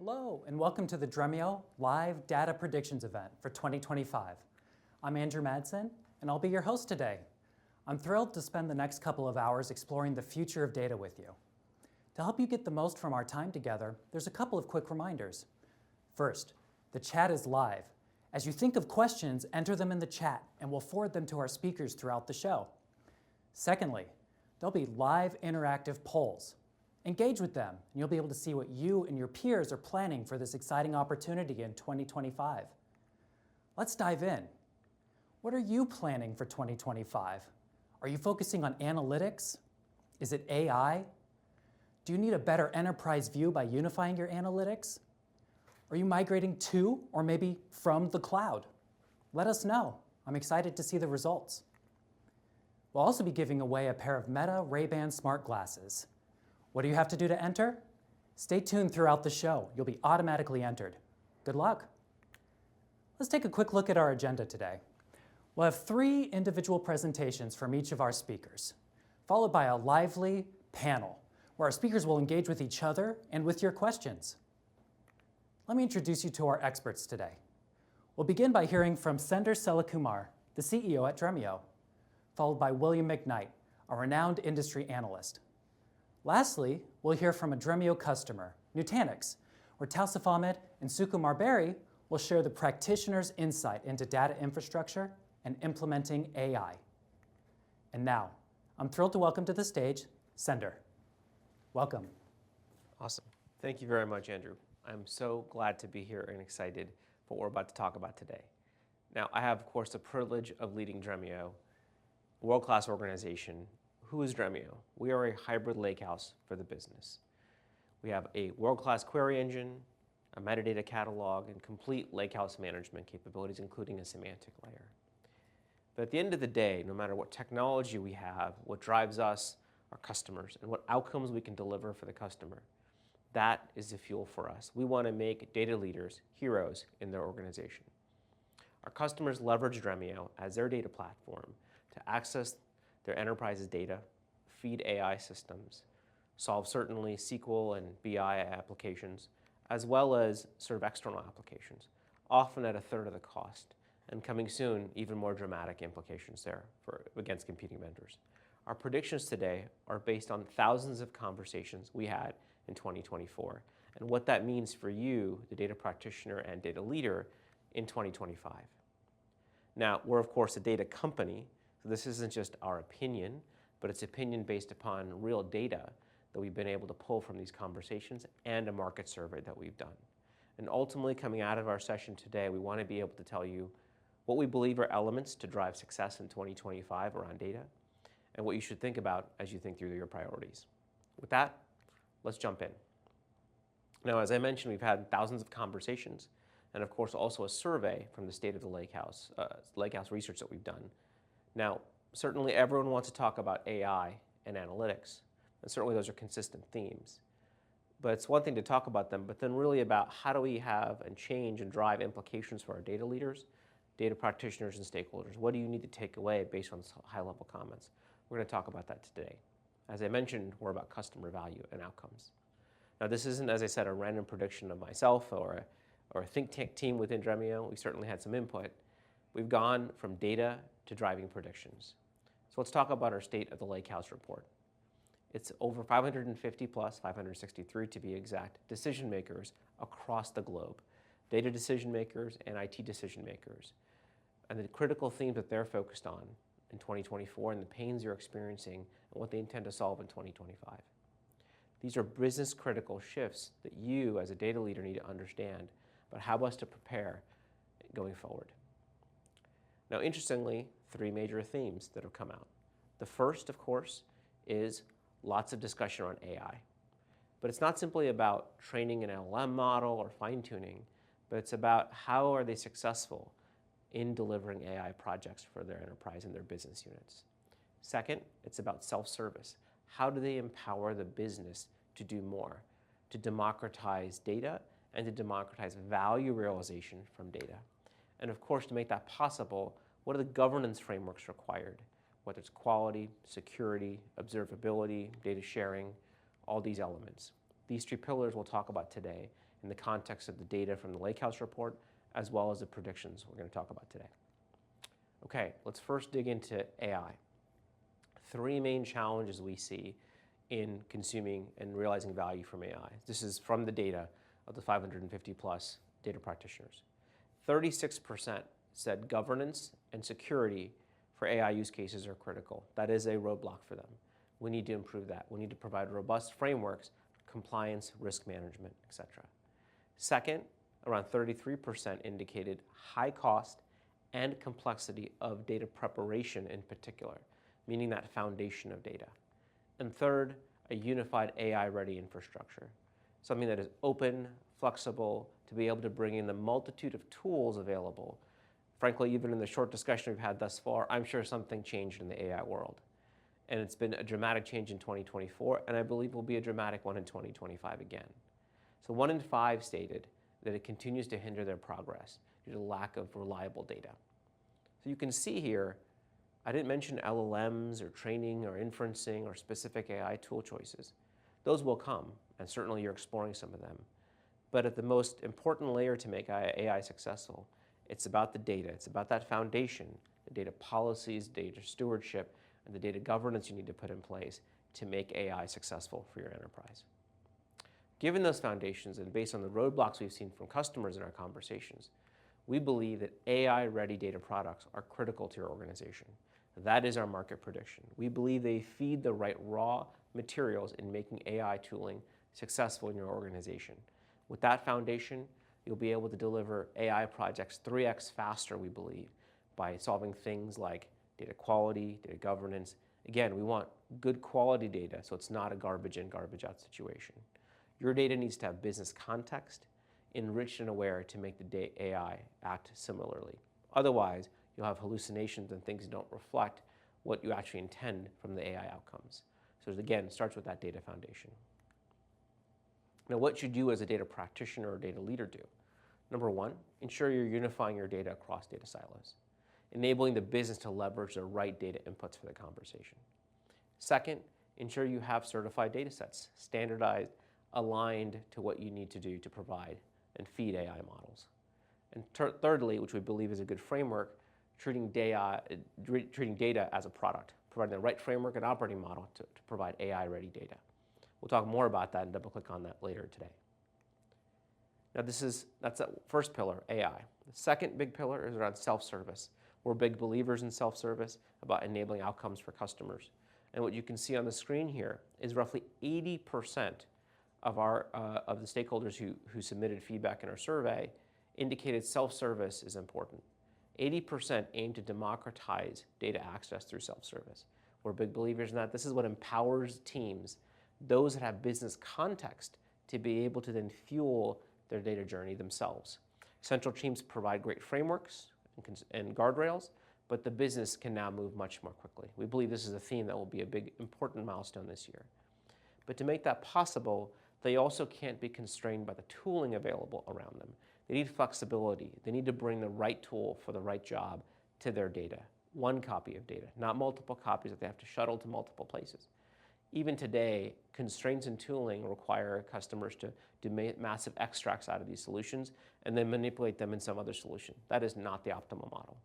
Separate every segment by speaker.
Speaker 1: Hello, and welcome to the Dremio Live Data Predictions event for 2025. I'm Andrew Madsen, and I'll be your host today. I'm thrilled to spend the next couple of hours exploring the future of data with you. To help you get the most from our time together, there's a couple of quick reminders. First, the chat is live. As you think of questions, enter them in the chat, and we'll forward them to our speakers throughout the show. Secondly, there'll be live interactive polls. Engage with them, and you'll be able to see what you and your peers are planning for this exciting opportunity in 2025. Let's dive in. What are you planning for 2025? Are you focusing on analytics? Is it AI? Do you need a better enterprise view by unifying your analytics? Are you migrating to or maybe from the cloud? Let us know. I'm excited to see the results. We'll also be giving away a pair of Meta Ray-Ban smart glasses. What do you have to do to enter? Stay tuned throughout the show. You'll be automatically entered. Good luck. Let's take a quick look at our agenda today. We'll have 3 individual presentations from each of our speakers, followed by a lively panel where our speakers will engage with each other and with your questions. Let me introduce you to our experts today. We'll begin by hearing from Sendur Sellakumar, the CEO at Dremio, followed by William McKnight, a renowned industry analyst. Lastly, we'll hear from a Dremio customer, Nutanix, where Tausif Ahmed and Sukumar Berry will share the practitioner's insight into data infrastructure and implementing AI. And now, I'm thrilled to welcome to the stage, Sendur. Welcome.
Speaker 2: Awesome. Thank you very much, Andrew. I'm so glad to be here and excited for what we're about to talk about today. Now, I have, of course, the privilege of leading Dremio, a world-class organization. Who is Dremio? We are a hybrid lakehouse for the business. We have a world-class query engine, a metadata catalog, and complete lakehouse management capabilities, including a semantic layer. But at the end of the day, no matter what technology we have, what drives us, our customers, and what outcomes we can deliver for the customer, that is the fuel for us. We want to make data leaders heroes in their organization. Our customers leverage Dremio as their data platform to access their enterprise's data, feed AI systems, solve certainly SQL and BI applications, as well as sort of external applications, often at a third of the cost, and coming soon, even more dramatic implications there against competing vendors. Our predictions today are based on thousands of conversations we had in 2024, and what that means for you, the data practitioner and data leader, in 2025. Now, we're of course a data company, so this isn't just our opinion, but it's opinion based upon real data that we've been able to pull from these conversations and a market survey that we've done. And ultimately, coming out of our session today, we want to be able to tell you what we believe are elements to drive success in 2025 around data, and what you should think about as you think through your priorities. With that, let's jump in. Now, as I mentioned, we've had thousands of conversations, and of course also a survey from the state of the lakehouse research that we've done. Now, certainly everyone wants to talk about AI and analytics, and certainly those are consistent themes. But it's one thing to talk about them, but then really about how do we have and change and drive implications for our data leaders, data practitioners, and stakeholders. What do you need to take away based on high-level comments? We're going to talk about that today. As I mentioned, we're about customer value and outcomes. Now, this isn't, as I said, a random prediction of myself or a think tank team within Dremio. We certainly had some input. We've gone from data to driving predictions. So let's talk about our State of the Lakehouse report. It's over 550 plus, 563 to be exact, decision makers across the globe, data decision makers and IT decision makers, and the critical themes that they're focused on in 2024 and the pains you're experiencing and what they intend to solve in 2025. These are business critical shifts that you as a data leader need to understand about how best to prepare going forward. Now, interestingly, 3 major themes that have come out. The first, of course, is lots of discussion around AI. But it's not simply about training an LLM model or fine-tuning, but it's about how are they successful in delivering AI projects for their enterprise and their business units. Second, it's about self-service. How do they empower the business to do more, to democratize data and to democratize value realization from data? And of course, to make that possible, what are the governance frameworks required? Whether it's quality, security, observability, data sharing, all these elements. These 3 pillars we'll talk about today in the context of the data from the Lakehouse report, as well as the predictions we're going to talk about today. Okay, let's first dig into AI. 3 main challenges we see in consuming and realizing value from AI. This is from the data of the 550 plus data practitioners. 36% said governance and security for AI use cases are critical. That is a roadblock for them. We need to improve that. We need to provide robust frameworks, compliance, risk management, etc. Second, around 33% indicated high cost and complexity of data preparation in particular, meaning that foundation of data. And third, a unified AI-ready infrastructure, something that is open, flexible, to be able to bring in the multitude of tools available. Frankly, even in the short discussion we've had thus far, I'm sure something changed in the AI world. And it's been a dramatic change in 2024, and I believe will be a dramatic one in 2025 again. So 1 in 5 stated that it continues to hinder their progress due to the lack of reliable data. So you can see here, I didn't mention LLMs or training or inferencing or specific AI tool choices. Those will come, and certainly you're exploring some of them. But at the most important layer to make AI successful, it's about the data. It's about that foundation, the data policies, data stewardship, and the data governance you need to put in place to make AI successful for your enterprise. Given those foundations and based on the roadblocks we've seen from customers in our conversations, we believe that AI-ready data products are critical to your organization. That is our market prediction. We believe they feed the right raw materials in making AI tooling successful in your organization. With that foundation, you'll be able to deliver AI projects 3x faster, we believe, by solving things like data quality, data governance. Again, we want good quality data, so it's not a garbage in, garbage out situation. Your data needs to have business context, enriched and aware to make the AI act similarly. Otherwise, you'll have hallucinations and things that don't reflect what you actually intend from the AI outcomes. So again, it starts with that data foundation. Now, what should you as a data practitioner or data leader do? Number 1, ensure you're unifying your data across data silos, enabling the business to leverage the right data inputs for the conversation. Second, ensure you have certified data sets, standardized, aligned to what you need to do to provide and feed AI models. And thirdly, which we believe is a good framework, treating data as a product, providing the right framework and operating model to provide AI-ready data. We'll talk more about that and double-click on that later today. Now, that's that first pillar, AI. The second big pillar is around self-service. We're big believers in self-service, about enabling outcomes for customers. And what you can see on the screen here is roughly 80% of the stakeholders who submitted feedback in our survey indicated self-service is important. 80% aim to democratize data access through self-service. We're big believers in that. This is what empowers teams, those that have business context, to be able to then fuel their data journey themselves. Central teams provide great frameworks and guardrails, but the business can now move much more quickly. We believe this is a theme that will be a big, important milestone this year. But to make that possible, they also can't be constrained by the tooling available around them. They need flexibility. They need to bring the right tool for the right job to their data. One copy of data, not multiple copies that they have to shuttle to multiple places. Even today, constraints in tooling require customers to do massive extracts out of these solutions and then manipulate them in some other solution. That is not the optimal model.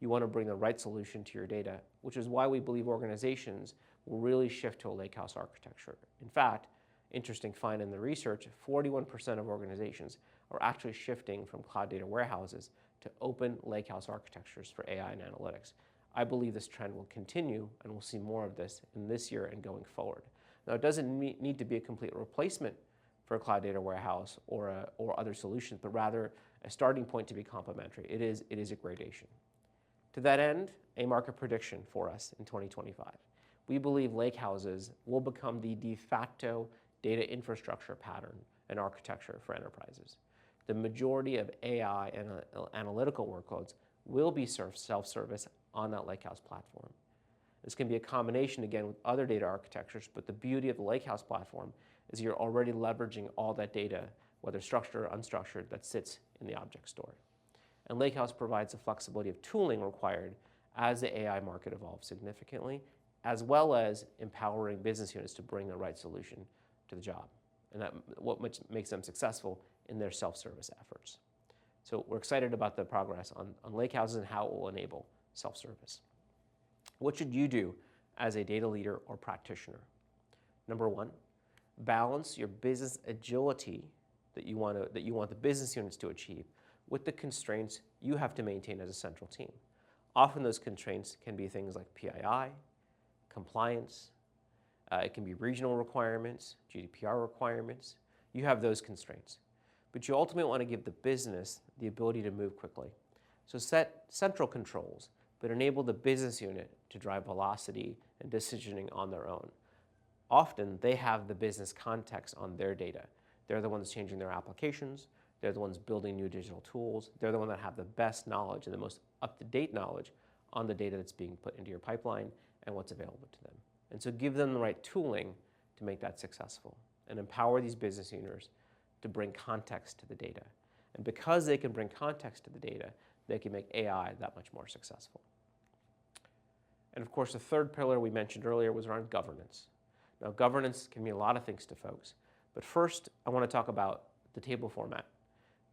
Speaker 2: You want to bring the right solution to your data, which is why we believe organizations will really shift to a lakehouse architecture. In fact, interesting find in the research, 41% of organizations are actually shifting from cloud data warehouses to open lakehouse architectures for AI and analytics. I believe this trend will continue, and we'll see more of this in this year and going forward. Now, it doesn't need to be a complete replacement for a cloud data warehouse or other solutions, but rather a starting point to be complementary. It is a gradation. To that end, a market prediction for us in 2025. We believe lakehouses will become the de facto data infrastructure pattern and architecture for enterprises. The majority of AI and analytical workloads will be self-service on that lakehouse platform. This can be a combination, again, with other data architectures, but the beauty of the lakehouse platform is you're already leveraging all that data, whether structured or unstructured, that sits in the object store. And lakehouse provides the flexibility of tooling required as the AI market evolves significantly, as well as empowering business units to bring the right solution to the job. and what makes them successful in their self-service efforts. So we're excited about the progress on lakehouses and how it will enable self-service. What should you do as a data leader or practitioner? Number one, balance your business agility that you want the business units to achieve with the constraints you have to maintain as a central team. Often those constraints can be things like PII, compliance, it can be regional requirements, GDPR requirements. You have those constraints. But you ultimately want to give the business the ability to move quickly. So set central controls, but enable the business unit to drive velocity and decisioning on their own. Often, they have the business context on their data. They're the ones changing their applications. They're the ones building new digital tools. They're the ones that have the best knowledge and the most up-to-date knowledge on the data that's being put into your pipeline and what's available to them. And so give them the right tooling to make that successful and empower these business owners to bring context to the data. And because they can bring context to the data, they can make AI that much more successful. And of course, the third pillar we mentioned earlier was around governance. Now, governance can mean a lot of things to folks, but first, I want to talk about the table format.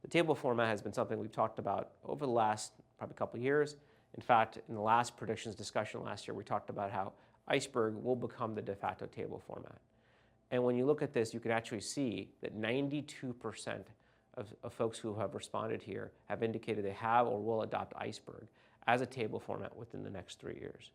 Speaker 2: The table format has been something we've talked about over the last probably couple of years. In fact, in the last predictions discussion last year, we talked about how Iceberg will become the de facto table format. And when you look at this, you can actually see that 92% of folks who have responded here have indicated they have or will adopt Iceberg as a table format within the next 3 years.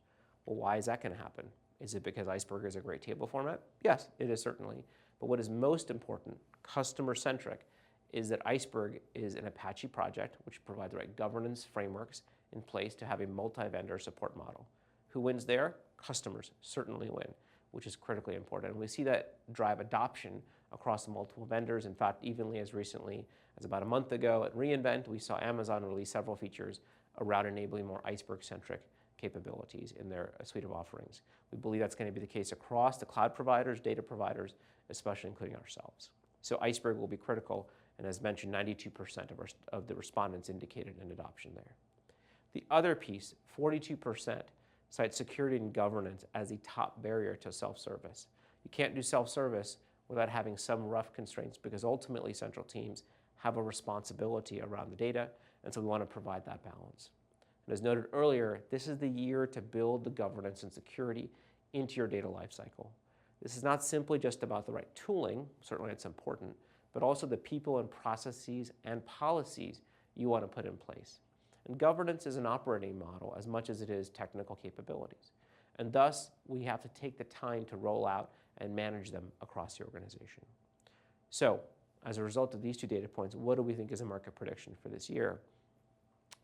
Speaker 2: Well, why is that going to happen? Is it because Iceberg is a great table format? Yes, it is certainly. But what is most important, customer-centric, is that Iceberg is an Apache project which provides the right governance frameworks in place to have a multi-vendor support model. Who wins there? Customers certainly win, which is critically important. And we see that drive adoption across multiple vendors. In fact, evenly as recently as about a month ago at reInvent, we saw Amazon release several features around enabling more Iceberg-centric capabilities in their suite of offerings. We believe that's going to be the case across the cloud providers, data providers, especially including ourselves. So Iceberg will be critical, and as mentioned, 92% of the respondents indicated an adoption there. The other piece, 42%, cite security and governance as the top barrier to self-service. You can't do self-service without having some rough constraints because ultimately central teams have a responsibility around the data, and so we want to provide that balance. And as noted earlier, this is the year to build the governance and security into your data lifecycle. This is not simply just about the right tooling, certainly it's important, but also the people and processes and policies you want to put in place. And governance is an operating model as much as it is technical capabilities. And thus, we have to take the time to roll out and manage them across the organization. So, as a result of these two data points, what do we think is a market prediction for this year?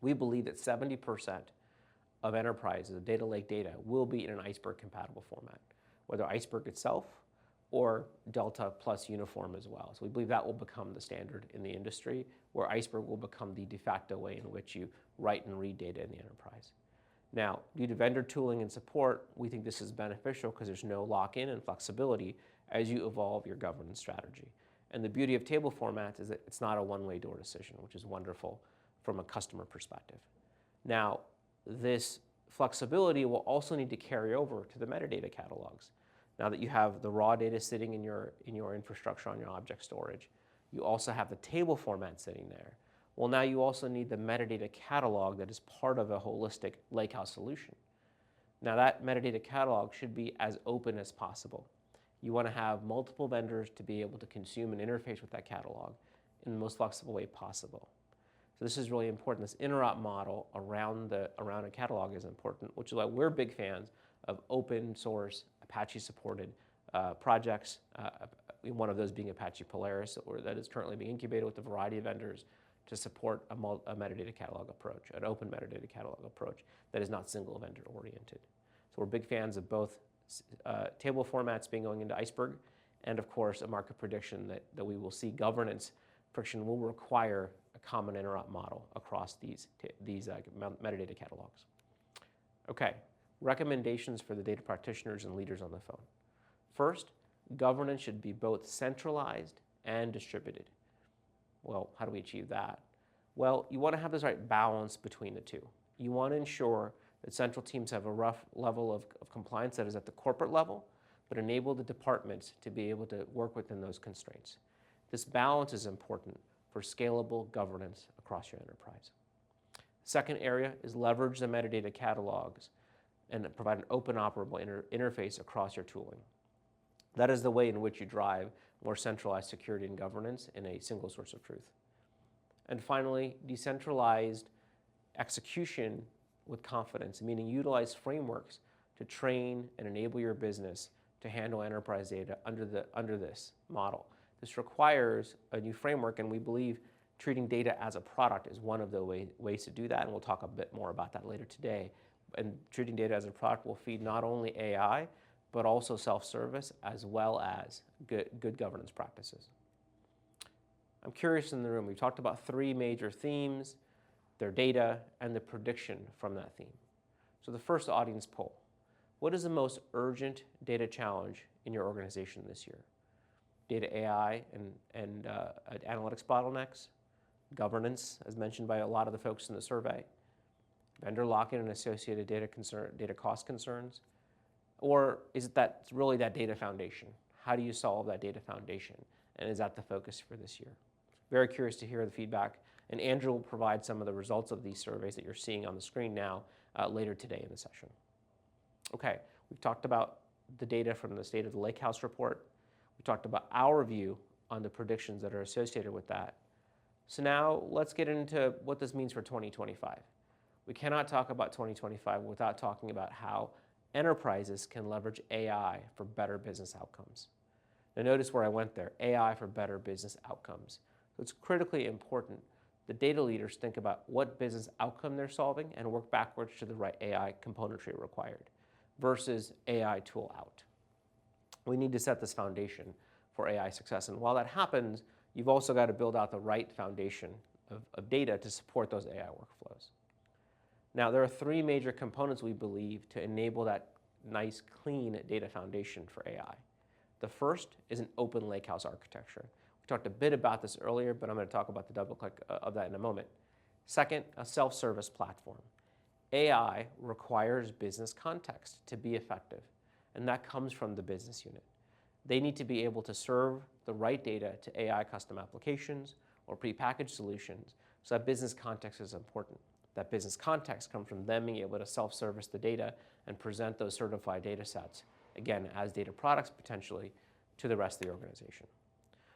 Speaker 2: We believe that 70% of enterprises of data lake data will be in an Iceberg compatible format, whether Iceberg itself or Delta plus Uniform as well. So we believe that will become the standard in the industry, where Iceberg will become the de facto way in which you write and read data in the enterprise. Now, due to vendor tooling and support, we think this is beneficial because there's no lock-in and flexibility as you evolve your governance strategy. And the beauty of table formats is that it's not a one-way door decision, which is wonderful from a customer perspective. Now, this flexibility will also need to carry over to the metadata catalogs. Now that you have the raw data sitting in your infrastructure on your object storage, you also have the table format sitting there. Well, now you also need the metadata catalog that is part of a holistic lakehouse solution. Now that metadata catalog should be as open as possible. You want to have multiple vendors to be able to consume and interface with that catalog in the most flexible way possible. So this is really important. This interop model around a catalog is important, which is why we're big fans of open source, Apache-supported projects, one of those being Apache Polaris, or that is currently being incubated with a variety of vendors to support a metadata catalog approach, an open metadata catalog approach that is not single vendor oriented. So we're big fans of both table formats being going into Iceberg, and of course a market prediction that we will see governance friction will require a common interop model across these metadata catalogs. Okay, recommendations for the data practitioners and leaders on the phone. First, governance should be both centralized and distributed. Well, how do we achieve that? Well, you want to have this right balance between the two. You want to ensure that central teams have a rough level of compliance that is at the corporate level, but enable the departments to be able to work within those constraints. This balance is important for scalable governance across your enterprise. Second area is leverage the metadata catalogs and provide an open operable interface across your tooling. That is the way in which you drive more centralized security and governance in a single source of truth. And finally, decentralized execution with confidence, meaning utilize frameworks to train and enable your business to handle enterprise data under this model. This requires a new framework, and we believe treating data as a product is one of the ways to do that, and we'll talk a bit more about that later today. And treating data as a product will feed not only AI, but also self-service as well as good governance practices. I'm curious in the room, we've talked about three major themes, their data, and the prediction from that theme. So the first audience poll. What is the most urgent data challenge in your organization this year? Data AI and analytics bottlenecks, governance, as mentioned by a lot of the folks in the survey, vendor lock-in and associated data cost concerns, or is it really that data foundation? How do you solve that data foundation? And is that the focus for this year? Very curious to hear the feedback, and Andrew will provide some of the results of these surveys that you're seeing on the screen now later today in the session. Okay, we've talked about the data from the State of the Lakehouse report. We talked about our view on the predictions that are associated with that. So now let's get into what this means for 2025. We cannot talk about 2025 without talking about how enterprises can leverage AI for better business outcomes. Now notice where I went there, AI for better business outcomes. So it's critically important the data leaders think about what business outcome they're solving and work backwards to the right AI componentry required versus AI tool out. We need to set this foundation for AI success. And while that happens, you've also got to build out the right foundation of data to support those AI workflows. Now, there are three major components we believe to enable that nice, clean data foundation for AI. The first is an open lakehouse architecture. We talked a bit about this earlier, but I'm going to talk about the double click of that in a moment. Second, a self-service platform. AI requires business context to be effective, and that comes from the business unit. They need to be able to serve the right data to AI custom applications or prepackaged solutions, so that business context is important. That business context comes from them being able to self-service the data and present those certified data sets, again, as data products potentially, to the rest of the organization.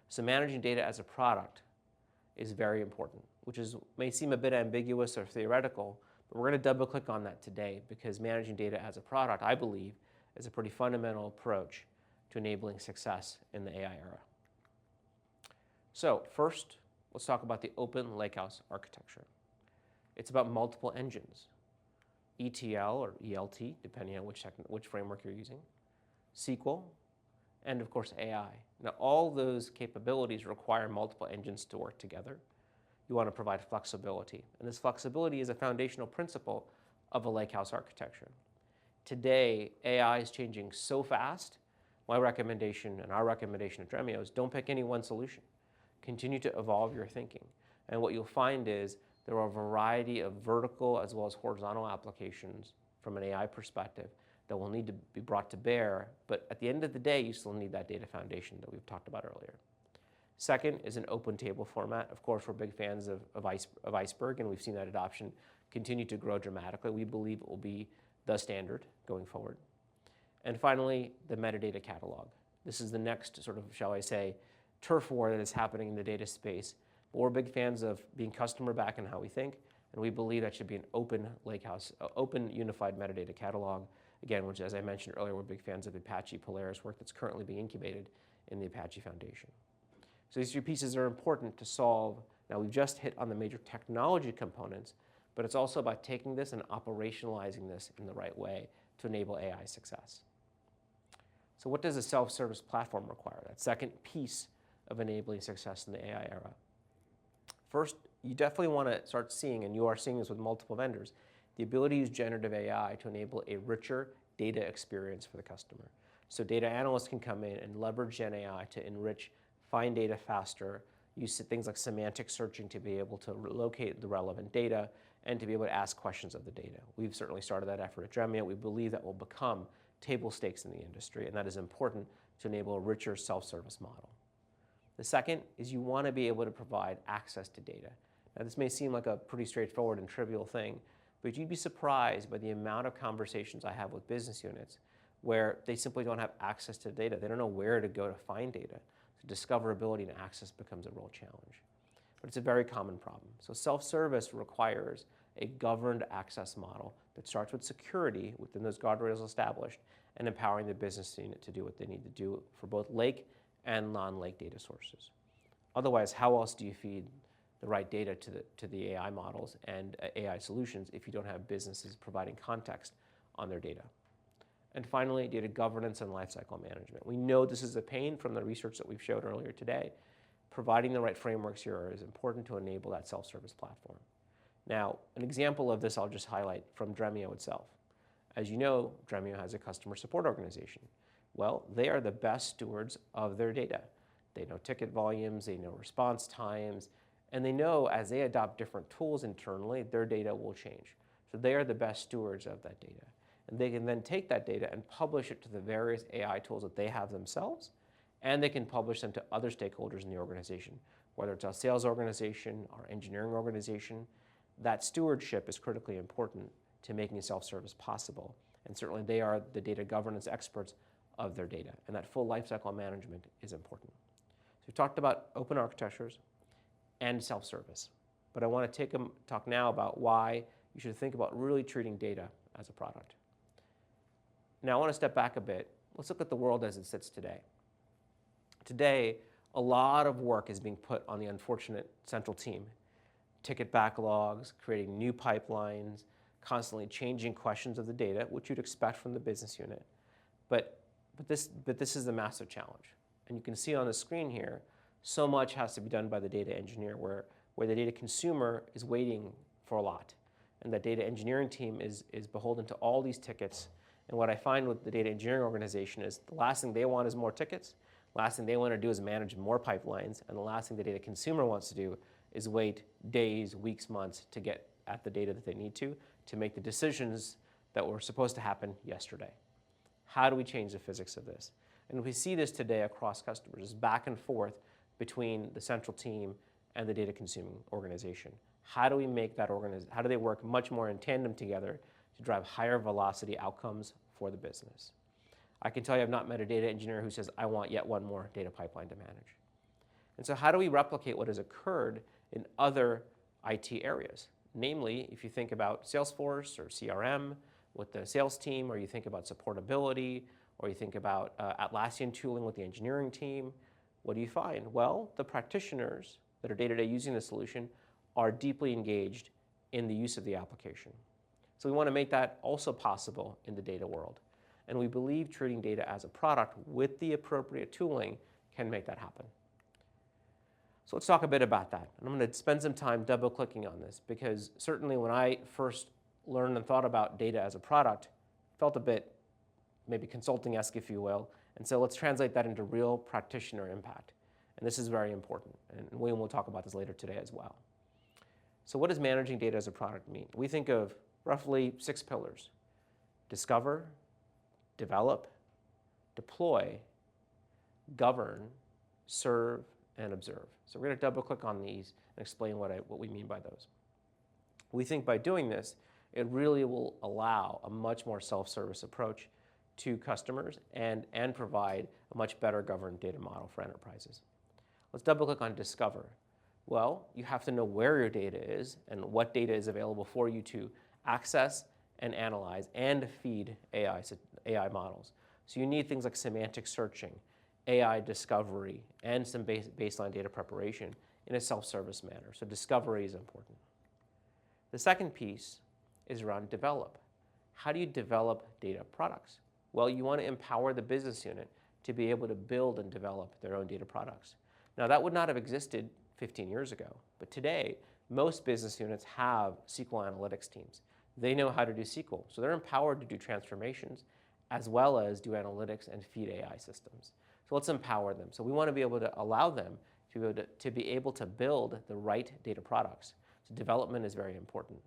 Speaker 2: So managing data as a product is very important, which may seem a bit ambiguous or theoretical, but we're going to double click on that today because managing data as a product, I believe, is a pretty fundamental approach to enabling success in the AI era. So first, let's talk about the open lakehouse architecture. It's about multiple engines, ETL or ELT, depending on which framework you're using, SQL, and of course AI. Now all those capabilities require multiple engines to work together. You want to provide flexibility, and this flexibility is a foundational principle of a lakehouse architecture. Today, AI is changing so fast. My recommendation and our recommendation at Dremio is don't pick any one solution. Continue to evolve your thinking. And what you'll find is there are a variety of vertical as well as horizontal applications from an AI perspective that will need to be brought to bear, but at the end of the day, you still need that data foundation that we've talked about earlier. Second is an open table format. Of course, we're big fans of Iceberg, and we've seen that adoption continue to grow dramatically. We believe it will be the standard going forward. And finally, the metadata catalog. This is the next sort of, shall I say, turf war that is happening in the data space. But we're big fans of being customer back in how we think, and we believe that should be an open lakehouse, open unified metadata catalog. Again, which, as I mentioned earlier, we're big fans of the Apache Polaris work that's currently being incubated in the Apache Foundation. So these three pieces are important to solve. Now, we've just hit on the major technology components, but it's also about taking this and operationalizing this in the right way to enable AI success. So what does a self-service platform require? That second piece of enabling success in the AI era. First, you definitely want to start seeing, and you are seeing this with multiple vendors, the ability to use generative AI to enable a richer data experience for the customer. So data analysts can come in and leverage Gen AI to enrich, find data faster, use things like semantic searching to be able to locate the relevant data and to be able to ask questions of the data. We've certainly started that effort at Dremio. We believe that will become table stakes in the industry, and that is important to enable a richer self-service model. The second is you want to be able to provide access to data. Now, this may seem like a pretty straightforward and trivial thing, but you'd be surprised by the amount of conversations I have with business units where they simply don't have access to data. They don't know where to go to find data. So discoverability and access becomes a real challenge. But it's a very common problem. So self-service requires a governed access model that starts with security within those guardrails established and empowering the business unit to do what they need to do for both lake and non-lake data sources. Otherwise, how else do you feed the right data to the AI models and AI solutions if you don't have businesses providing context on their data? And finally, data governance and lifecycle management. We know this is a pain from the research that we've showed earlier today. Providing the right frameworks here is important to enable that self-service platform. Now, an example of this I'll just highlight from Dremio itself. As you know, Dremio has a customer support organization. Well, they are the best stewards of their data. They know ticket volumes, they know response times, and they know as they adopt different tools internally, their data will change. So they are the best stewards of that data. And they can then take that data and publish it to the various AI tools that they have themselves, and they can publish them to other stakeholders in the organization, whether it's our sales organization, our engineering organization. That stewardship is critically important to making self-service possible. And certainly they are the data governance experts of their data, and that full lifecycle management is important. So we've talked about open architectures and self-service, but I want to talk now about why you should think about really treating data as a product. Now I want to step back a bit. Let's look at the world as it sits today. Today, a lot of work is being put on the unfortunate central team. Ticket backlogs, creating new pipelines, constantly changing questions of the data, which you'd expect from the business unit. But this is a massive challenge. And you can see on the screen here, so much has to be done by the data engineer where the data consumer is waiting for a lot. And the data engineering team is beholden to all these tickets. And what I find with the data engineering organization is the last thing they want is more tickets. The last thing they want to do is manage more pipelines. And the last thing the data consumer wants to do is wait days, weeks, months to get at the data that they need to make the decisions that were supposed to happen yesterday. How do we change the physics of this? And we see this today across customers, back and forth between the central team and the data consuming organization. How do we make that how do they work much more in tandem together to drive higher velocity outcomes for the business? I can tell you I've not met a data engineer who says, I want yet one more data pipeline to manage. And so how do we replicate what has occurred in other IT areas? Namely, if you think about Salesforce or CRM with the sales team, or you think about supportability, or you think about Atlassian tooling with the engineering team, what do you find? Well, the practitioners that are day-to-day using the solution are deeply engaged in the use of the application. So we want to make that also possible in the data world. And we believe treating data as a product with the appropriate tooling can make that happen. So let's talk a bit about that. And I'm going to spend some time double-clicking on this because certainly when I first learned and thought about data as a product, it felt a bit maybe consulting-esque, if you will. And so let's translate that into real practitioner impact. And this is very important. And William will talk about this later today as well. So what does managing data as a product mean? We think of roughly 6 pillars: discover, develop, deploy, govern, serve, and observe. So we're going to double click on these and explain what we mean by those. We think by doing this, it really will allow a much more self-service approach to customers and provide a much better governed data model for enterprises. Let's double click on discover. Well, you have to know where your data is and what data is available for you to access and analyze and feed AI models. So you need things like semantic searching, AI discovery, and some baseline data preparation in a self-service manner. So discovery is important. The second piece is around develop. How do you develop data products? Well, you want to empower the business unit to be able to build and develop their own data products. Now, that would not have existed 15 years ago, but today, most business units have SQL analytics teams. They know how to do SQL, so they're empowered to do transformations as well as do analytics and feed AI systems. So let's empower them. So we want to be able to allow them to be able to build the right data products. So development is very important.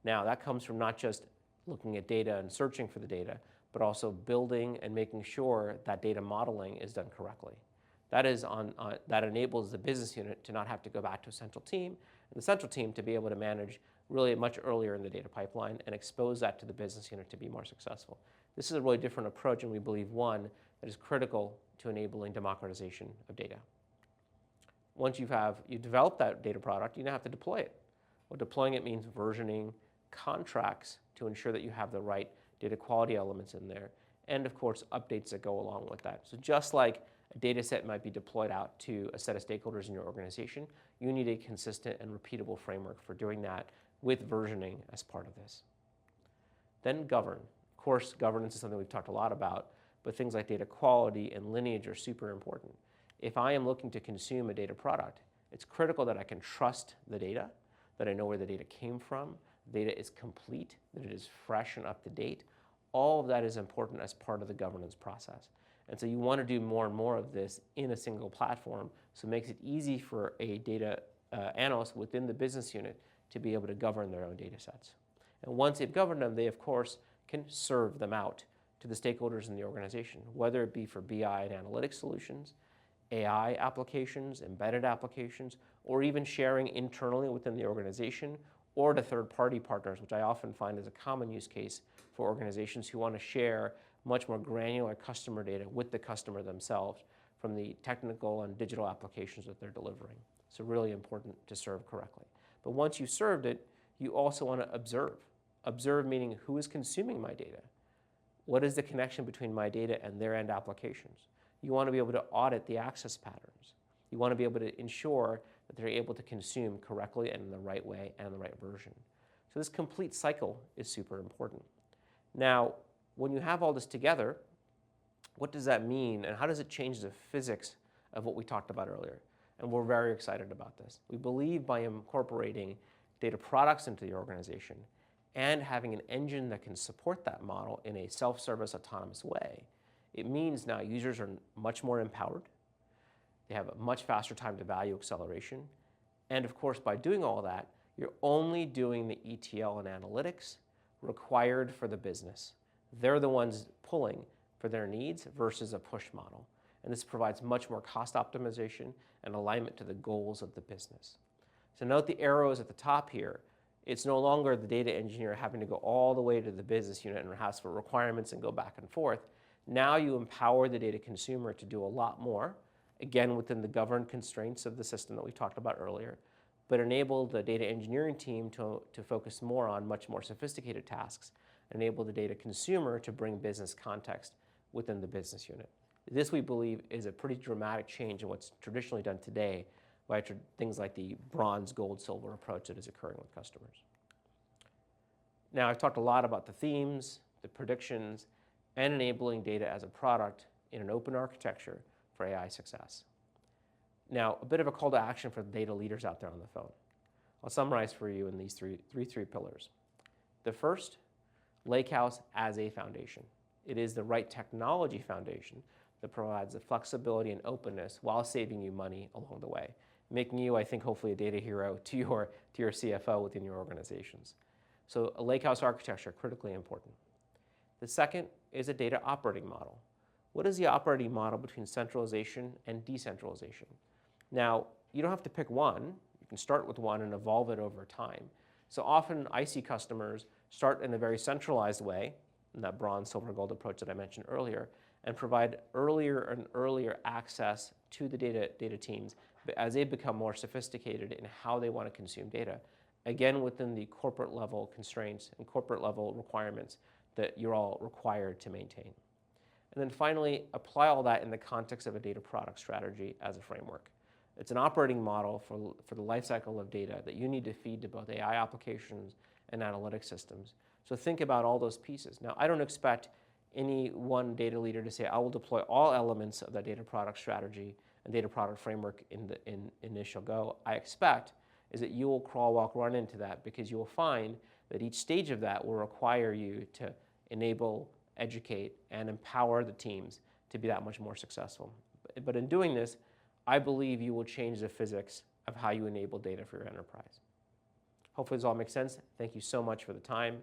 Speaker 2: Now, that comes from not just looking at data and searching for the data, but also building and making sure that data modeling is done correctly. That enables the business unit to not have to go back to a central team, and the central team to be able to manage really much earlier in the data pipeline and expose that to the business unit to be more successful. This is a really different approach, and we believe one that is critical to enabling democratization of data. Once you develop that data product, you now have to deploy it. Well, deploying it means versioning contracts to ensure that you have the right data quality elements in there, and of course, updates that go along with that. So just like a data set might be deployed out to a set of stakeholders in your organization, you need a consistent and repeatable framework for doing that with versioning as part of this. Then govern. Of course, governance is something we've talked a lot about, but things like data quality and lineage are super important. If I am looking to consume a data product, it's critical that I can trust the data, that I know where the data came from, the data is complete, that it is fresh and up to date. All of that is important as part of the governance process. And so you want to do more and more of this in a single platform, so it makes it easy for a data analyst within the business unit to be able to govern their own data sets. And once they've governed them, they of course can serve them out to the stakeholders in the organization, whether it be for BI and analytics solutions, AI applications, embedded applications, or even sharing internally within the organization or to third-party partners, which I often find is a common use case for organizations who want to share much more granular customer data with the customer themselves from the technical and digital applications that they're delivering. So really important to serve correctly. But once you've served it, you also want to observe. Observe meaning who is consuming my data? What is the connection between my data and their end applications? You want to be able to audit the access patterns. You want to be able to ensure that they're able to consume correctly and in the right way and in the right version. So this complete cycle is super important. Now, when you have all this together, what does that mean and how does it change the physics of what we talked about earlier? And we're very excited about this. We believe by incorporating data products into the organization and having an engine that can support that model in a self-service autonomous way, it means now users are much more empowered. They have a much faster time to value acceleration. And of course, by doing all that, you're only doing the ETL and analytics required for the business. They're the ones pulling for their needs versus a push model. And this provides much more cost optimization and alignment to the goals of the business. So note the arrows at the top here. It's no longer the data engineer having to go all the way to the business unit and ask for requirements and go back and forth. Now you empower the data consumer to do a lot more, again within the governed constraints of the system that we talked about earlier, but enable the data engineering team to focus more on much more sophisticated tasks, enable the data consumer to bring business context within the business unit. This, we believe, is a pretty dramatic change in what's traditionally done today by things like the bronze, gold, silver approach that is occurring with customers. Now, I've talked a lot about the themes, the predictions, and enabling data as a product in an open architecture for AI success. Now, a bit of a call to action for the data leaders out there on the phone. I'll summarize for you in these three pillars. The first, lakehouse as a foundation. It is the right technology foundation that provides the flexibility and openness while saving you money along the way, making you, I think, hopefully a data hero to your CFO within your organizations. So a lakehouse architecture, critically important. The second is a data operating model. What is the operating model between centralization and decentralization? Now, you don't have to pick one. You can start with one and evolve it over time. So often I see customers start in a very centralized way, in that bronze, silver, gold approach that I mentioned earlier, and provide earlier and earlier access to the data teams as they become more sophisticated in how they want to consume data, again within the corporate level constraints and corporate level requirements that you're all required to maintain. And then finally, apply all that in the context of a data product strategy as a framework. It's an operating model for the lifecycle of data that you need to feed to both AI applications and analytic systems. So think about all those pieces. Now, I don't expect any one data leader to say, I will deploy all elements of that data product strategy and data product framework in initial go. I expect is that you will crawl, walk, run into that, because you will find that each stage of that will require you to enable, educate, and empower the teams to be that much more successful. But in doing this, I believe you will change the physics of how you enable data for your enterprise. Hopefully this all makes sense. Thank you so much for the time.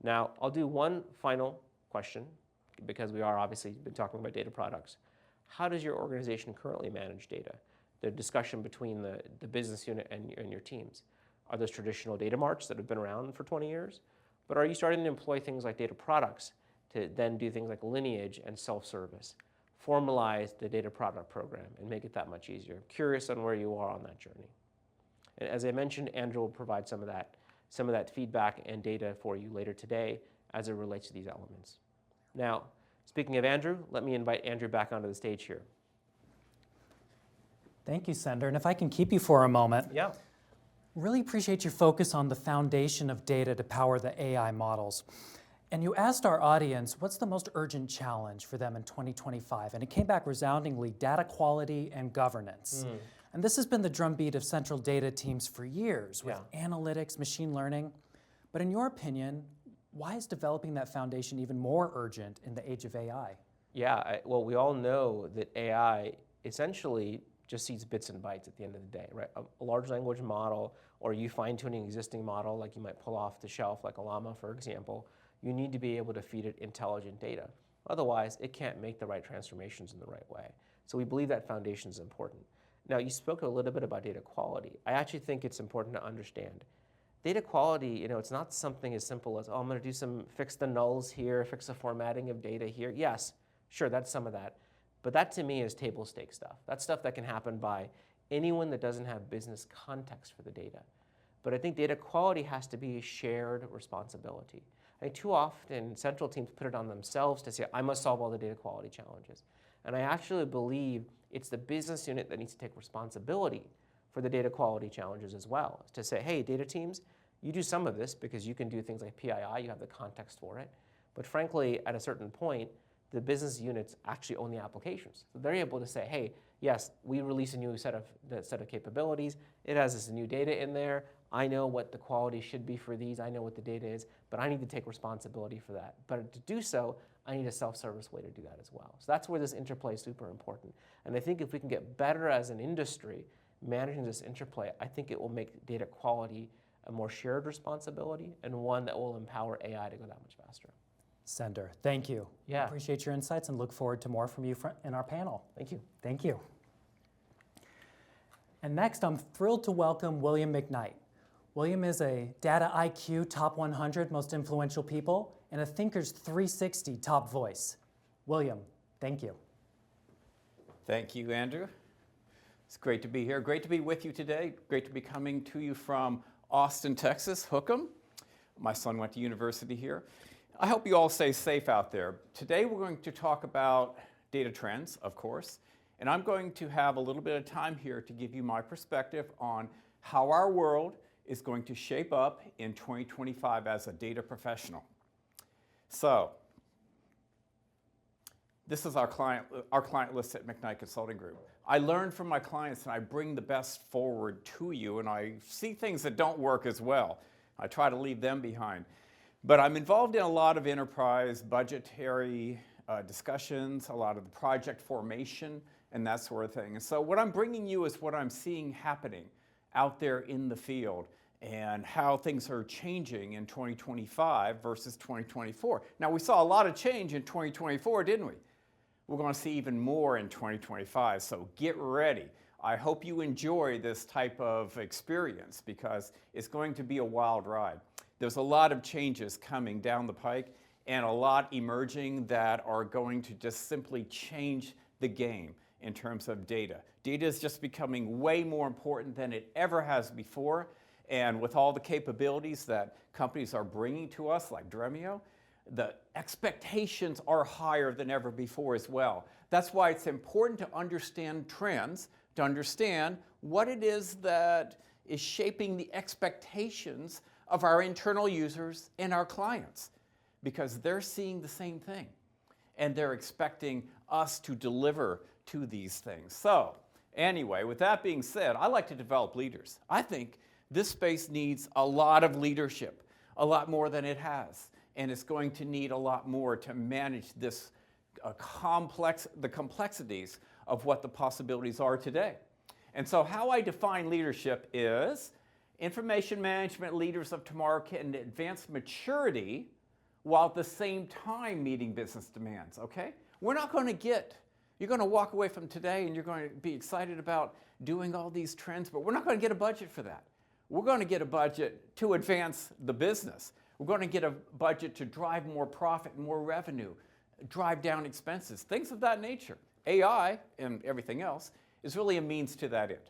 Speaker 2: Now, I'll do one final question, because we are obviously been talking about data products. How does your organization currently manage data? The discussion between the business unit and your teams. Are those traditional data marts that have been around for 20 years? But are you starting to employ things like data products to then do things like lineage and self-service? Formalize the data product program and make it that much easier. I'm curious on where you are on that journey. And as I mentioned, Andrew will provide some of that feedback and data for you later today as it relates to these elements. Now, speaking of Andrew, let me invite Andrew back onto the stage here.
Speaker 1: Thank you, Sendur. And if I can keep you for a moment.
Speaker 2: Yeah.
Speaker 1: Really appreciate your focus on the foundation of data to power the AI models. And you asked our audience, what's the most urgent challenge for them in 2025? And it came back resoundingly, data quality and governance. And this has been the drumbeat of central data teams for years with analytics, machine learning. But in your opinion, why is developing that foundation even more urgent in the age of AI?
Speaker 2: Yeah, well, we all know that AI essentially just sees bits and bytes at the end of the day, right? A large language model, or you fine-tuning existing model like you might pull off the shelf, like a llama, for example, you need to be able to feed it intelligent data. Otherwise, it can't make the right transformations in the right way. So we believe that foundation is important. Now, you spoke a little bit about data quality. I actually think it's important to understand. Data quality, it's not something as simple as, I'm going to fix the nulls here, fix the formatting of data here. Yes, sure, that's some of that. But that to me is table stake stuff. That's stuff that can happen by anyone that doesn't have business context for the data. But I think data quality has to be a shared responsibility. I think too often central teams put it on themselves to say, I must solve all the data quality challenges. And I actually believe it's the business unit that needs to take responsibility for the data quality challenges as well. To say, hey, data teams, you do some of this because you can do things like PII, you have the context for it. But frankly, at a certain point, the business units actually own the applications. So they're able to say, hey, yes, we release a new set of capabilities. It has this new data in there. I know what the quality should be for these. I know what the data is, but I need to take responsibility for that. But to do so, I need a self-service way to do that as well. So that's where this interplay is super important. And I think if we can get better as an industry managing this interplay, I think it will make data quality a more shared responsibility and one that will empower AI to go that much faster.
Speaker 1: Sendur, thank you.
Speaker 2: Yeah.
Speaker 1: Appreciate your insights and look forward to more from you in our panel.
Speaker 2: Thank you.
Speaker 1: Thank you. And next, I'm thrilled to welcome William McKnight. William is a Data IQ Top 100 Most Influential People and a Thinkers 360 Top Voice. William, thank you.
Speaker 3: Thank you, Andrew. It's great to be here. Great to be with you today. Great to be coming to you from Austin, Texas, Hookham. My son went to university here. I hope you all stay safe out there. Today we're going to talk about data trends, of course, and I'm going to have a little bit of time here to give you my perspective on how our world is going to shape up in 2025 as a data professional. So, this is our client list at McKnight Consulting Group. I learn from my clients and I bring the best forward to you, and I see things that don't work as well. I try to leave them behind. But I'm involved in a lot of enterprise budgetary discussions, a lot of the project formation, and that sort of thing. And so what I'm bringing you is what I'm seeing happening out there in the field and how things are changing in 2025 versus 2024. Now, we saw a lot of change in 2024, didn't we? We're going to see even more in 2025, so get ready. I hope you enjoy this type of experience because it's going to be a wild ride. There's a lot of changes coming down the pike and a lot emerging that are going to just simply change the game in terms of data. Data is just becoming way more important than it ever has before. And with all the capabilities that companies are bringing to us, like Dremio, the expectations are higher than ever before as well. That's why it's important to understand trends, to understand what it is that is shaping the expectations of our internal users and our clients, because they're seeing the same thing and they're expecting us to deliver to these things. So anyway, with that being said, I like to develop leaders. I think this space needs a lot of leadership, a lot more than it has, and it's going to need a lot more to manage this the complexities of what the possibilities are today. And so how I define leadership is information management leaders of tomorrow can advance maturity while at the same time meeting business demands, okay? We're not going to get, you're going to walk away from today and you're going to be excited about doing all these trends, but we're not going to get a budget for that. We're going to get a budget to advance the business. We're going to get a budget to drive more profit and more revenue, drive down expenses, things of that nature. AI and everything else is really a means to that end.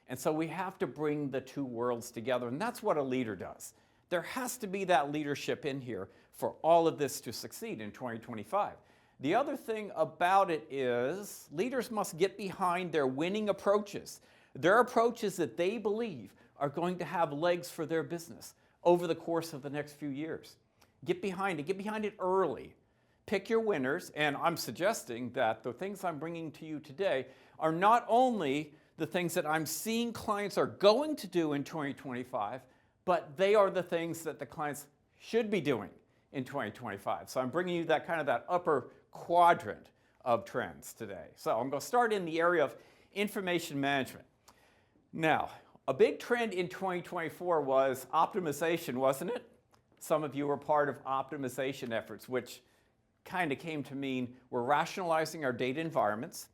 Speaker 3: And so we have to bring the two worlds together, and that's what a leader does. There has to be that leadership in here for all of this to succeed in 2025. The other thing about it is leaders must get behind their winning approaches, their approaches that they believe are going to have legs for their business over the course of the next few years. Get behind it early. Pick your winners, and I'm suggesting that the things I'm bringing to you today are not only the things that I'm seeing clients are going to do in 2025, but they are the things that the clients should be doing in 2025. So I'm bringing you that kind of that upper quadrant of trends today. So I'm going to start in the area of information management. Now, a big trend in 2024 was optimization, wasn't it? Some of you were part of optimization efforts, which kind of came to mean we're rationalizing our data environments.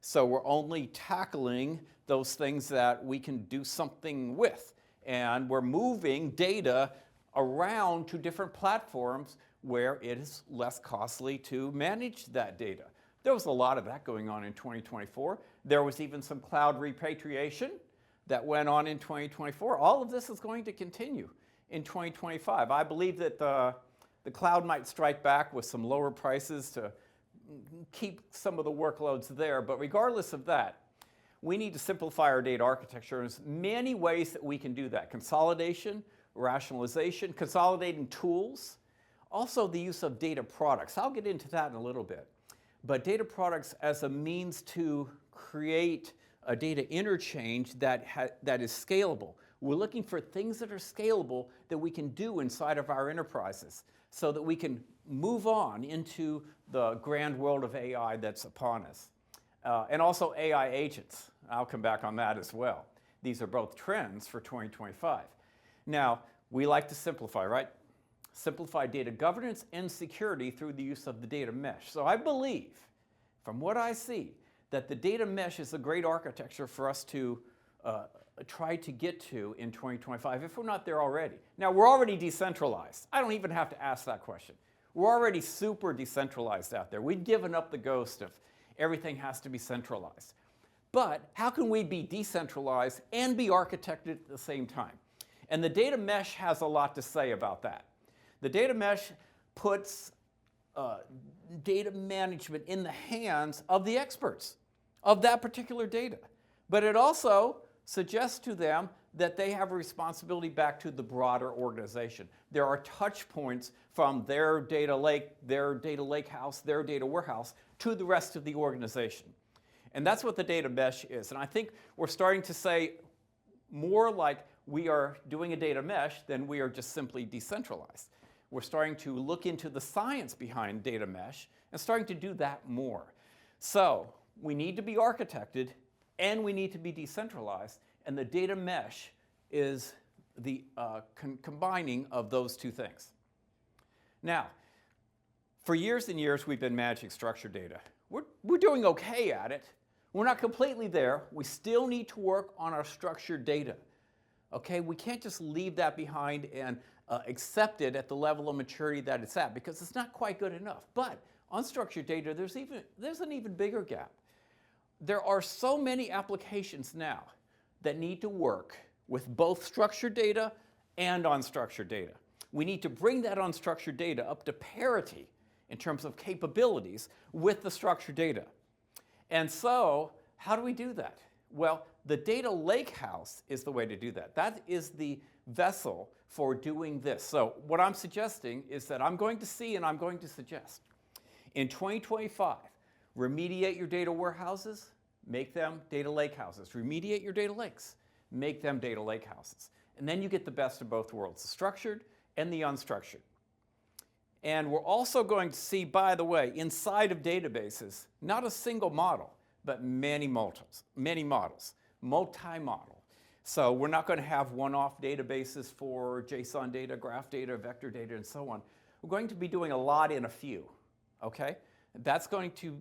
Speaker 3: So we're only tackling those things that we can do something with. And we're moving data around to different platforms where it is less costly to manage that data. There was a lot of that going on in 2024. There was even some cloud repatriation that went on in 2024. All of this is going to continue in 2025. I believe that the cloud might strike back with some lower prices to keep some of the workloads there. But regardless of that, we need to simplify our data architecture. There's many ways that we can do that. Consolidation, rationalization, consolidating tools, also the use of data products. I'll get into that in a little bit. But data products as a means to create a data interchange that is scalable. We're looking for things that are scalable that we can do inside of our enterprises so that we can move on into the grand world of AI that's upon us. And also AI agents. I'll come back on that as well. These are both trends for 2025. Now, we like to simplify, right? Simplify data governance and security through the use of the data mesh. So I believe, from what I see, that the data mesh is a great architecture for us to try to get to in 2025, if we're not there already. Now, we're already decentralized. I don't even have to ask that question. We're already super decentralized out there. We've given up the ghost of everything has to be centralized. But how can we be decentralized and be architected at the same time? And the data mesh has a lot to say about that. The data mesh puts data management in the hands of the experts of that particular data. But it also suggests to them that they have a responsibility back to the broader organization. There are touch points from their data lakehouse, their data warehouse, to the rest of the organization. And that's what the data mesh is. And I think we're starting to say more like we are doing a data mesh than we are just simply decentralized. We're starting to look into the science behind data mesh and starting to do that more. So we need to be architected and we need to be decentralized, and the data mesh is the combining of those two things. Now, for years and years, we've been managing structured data. We're doing okay at it. We're not completely there. We still need to work on our structured data. Okay, we can't just leave that behind and accept it at the level of maturity that it's at, because it's not quite good enough. But unstructured data, there's an even bigger gap. There are so many applications now that need to work with both structured data and unstructured data. We need to bring that unstructured data up to parity in terms of capabilities with the structured data. And so, how do we do that? Well, the data lakehouse is the way to do that. That is the vessel for doing this. So what I'm suggesting is that I'm going to see and I'm going to suggest in 2025, remediate your data warehouses, make them data lakehouses. Remediate your data lakes, make them data lakehouses. And then you get the best of both worlds, the structured and the unstructured. And we're also going to see, by the way, inside of databases, not a single model, but many models, multi-model. So we're not going to have one-off databases for JSON data, graph data, vector data, and so on. We're going to be doing a lot in a few, okay? That's going to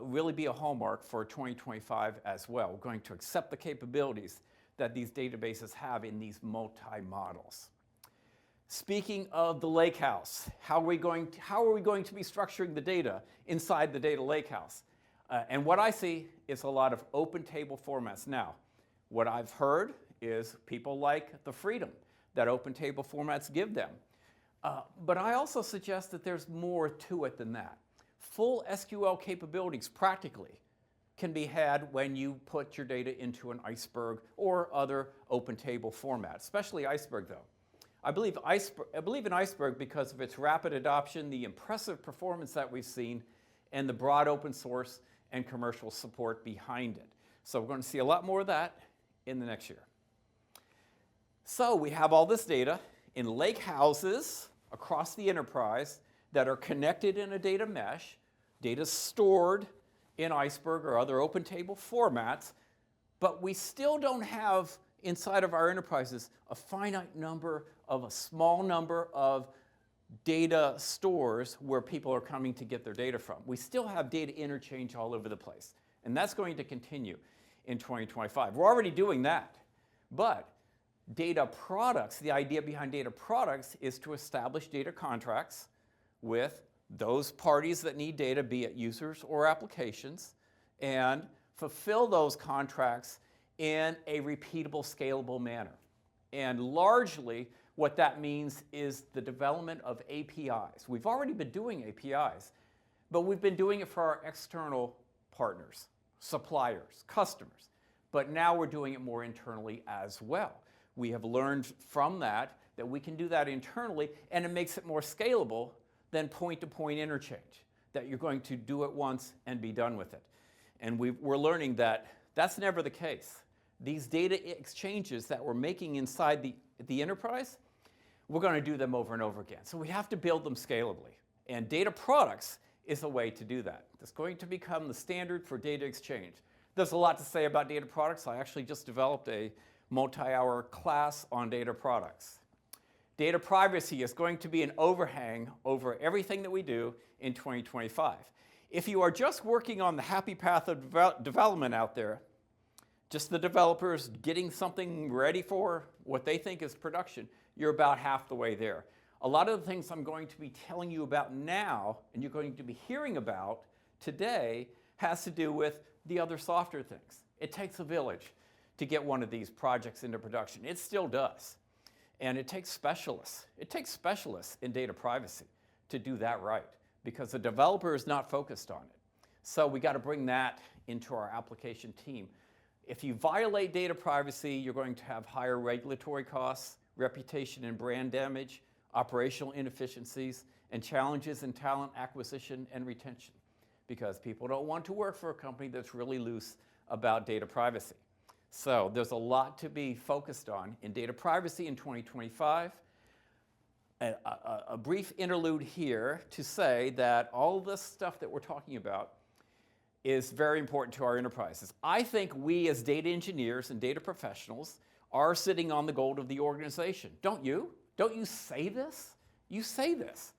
Speaker 3: really be a hallmark for 2025 as well. We're going to accept the capabilities that these databases have in these multi-models. Speaking of the lakehouse, how are we going to be structuring the data inside the data lakehouse? And what I see is a lot of open table formats. Now, what I've heard is people like the freedom that open table formats give them. But I also suggest that there's more to it than that. Full SQL capabilities practically can be had when you put your data into an Iceberg or other open table format, especially Iceberg though. I believe in Iceberg because of its rapid adoption, the impressive performance that we've seen, and the broad open source and commercial support behind it. So we're going to see a lot more of that in the next year. So we have all this data in lake houses across the enterprise that are connected in a data mesh, data stored in Iceberg or other open table formats, but we still don't have inside of our enterprises a finite number of a small number of data stores where people are coming to get their data from. We still have data interchange all over the place, and that's going to continue in 2025. We're already doing that, but data products, the idea behind data products is to establish data contracts with those parties that need data, be it users or applications, and fulfill those contracts in a repeatable, scalable manner. And largely, what that means is the development of APIs. We've already been doing APIs, but we've been doing it for our external partners, suppliers, customers. But now we're doing it more internally as well. We have learned from that we can do that internally, and it makes it more scalable than point-to-point interchange, that you're going to do it once and be done with it. And we're learning that that's never the case. These data exchanges that we're making inside the enterprise, we're going to do them over and over again. So we have to build them scalably. And data products is a way to do that. It's going to become the standard for data exchange. There's a lot to say about data products. I actually just developed a multi-hour class on data products. Data privacy is going to be an overhang over everything that we do in 2025. If you are just working on the happy path of development out there, just the developers getting something ready for what they think is production, you're about half the way there. A lot of the things I'm going to be telling you about now, and you're going to be hearing about today, has to do with the other softer things. It takes a village to get one of these projects into production. It still does. And it takes specialists. It takes specialists in data privacy to do that right, because the developer is not focused on it. So we got to bring that into our application team. If you violate data privacy, you're going to have higher regulatory costs, reputation and brand damage, operational inefficiencies, and challenges in talent acquisition and retention, because people don't want to work for a company that's really loose about data privacy. So there's a lot to be focused on in data privacy in 2025. A brief interlude here to say that all this stuff that we're talking about is very important to our enterprises. I think we as data engineers and data professionals are sitting on the gold of the organization. Don't you? Don't you say this? You say this.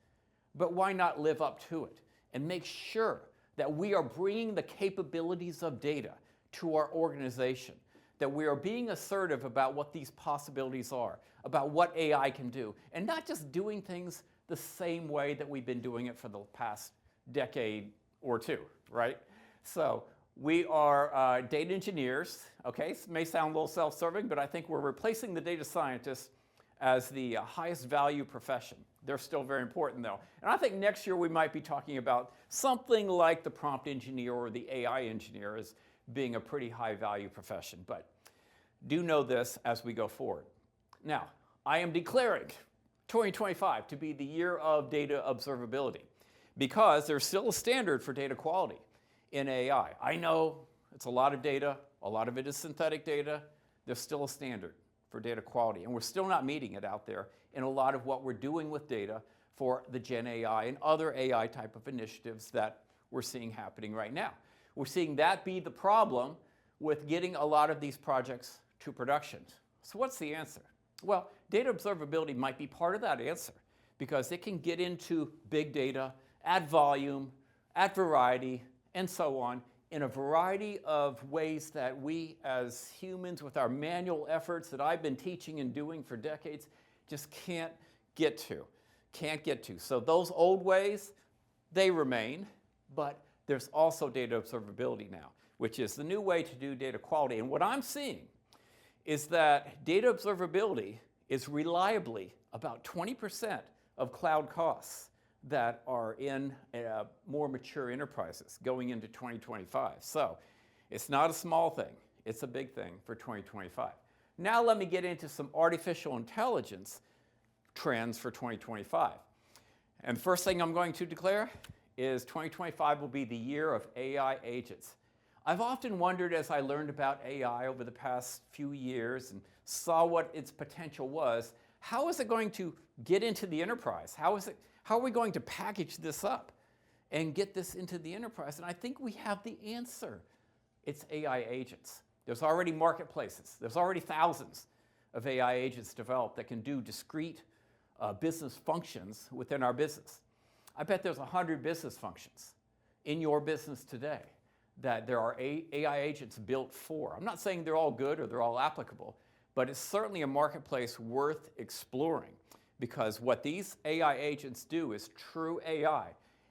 Speaker 3: But why not live up to it and make sure that we are bringing the capabilities of data to our organization, that we are being assertive about what these possibilities are, about what AI can do, and not just doing things the same way that we've been doing it for the past decade or two, right? So we are data engineers, okay? It may sound a little self-serving, but I think we're replacing the data scientists as the highest value profession. They're still very important though. And I think next year we might be talking about something like the prompt engineer or the AI engineer as being a pretty high value profession. But do know this as we go forward. Now, I am declaring 2025 to be the year of data observability, because there's still a standard for data quality in AI. I know it's a lot of data, a lot of it is synthetic data. There's still a standard for data quality, and we're still not meeting it out there in a lot of what we're doing with data for the Gen AI and other AI type of initiatives that we're seeing happening right now. We're seeing that be the problem with getting a lot of these projects to production. So what's the answer? Well, data observability might be part of that answer, because it can get into big data at volume, at variety, and so on, in a variety of ways that we as humans with our manual efforts that I've been teaching and doing for decades just can't get to. So those old ways, they remain, but there's also data observability now, which is the new way to do data quality. And what I'm seeing is that data observability is reliably about 20% of cloud costs that are in more mature enterprises going into 2025. So it's not a small thing, it's a big thing for 2025. Now let me get into some artificial intelligence trends for 2025. And the first thing I'm going to declare is 2025 will be the year of AI agents. I've often wondered as I learned about AI over the past few years and saw what its potential was, how is it going to get into the enterprise? How are we going to package this up and get this into the enterprise? And I think we have the answer. It's AI agents. There's already marketplaces. There's already thousands of AI agents developed that can do discrete business functions within our business. I bet there's 100 business functions in your business today that there are AI agents built for. I'm not saying they're all good or they're all applicable, but it's certainly a marketplace worth exploring, because what these AI agents do is true AI.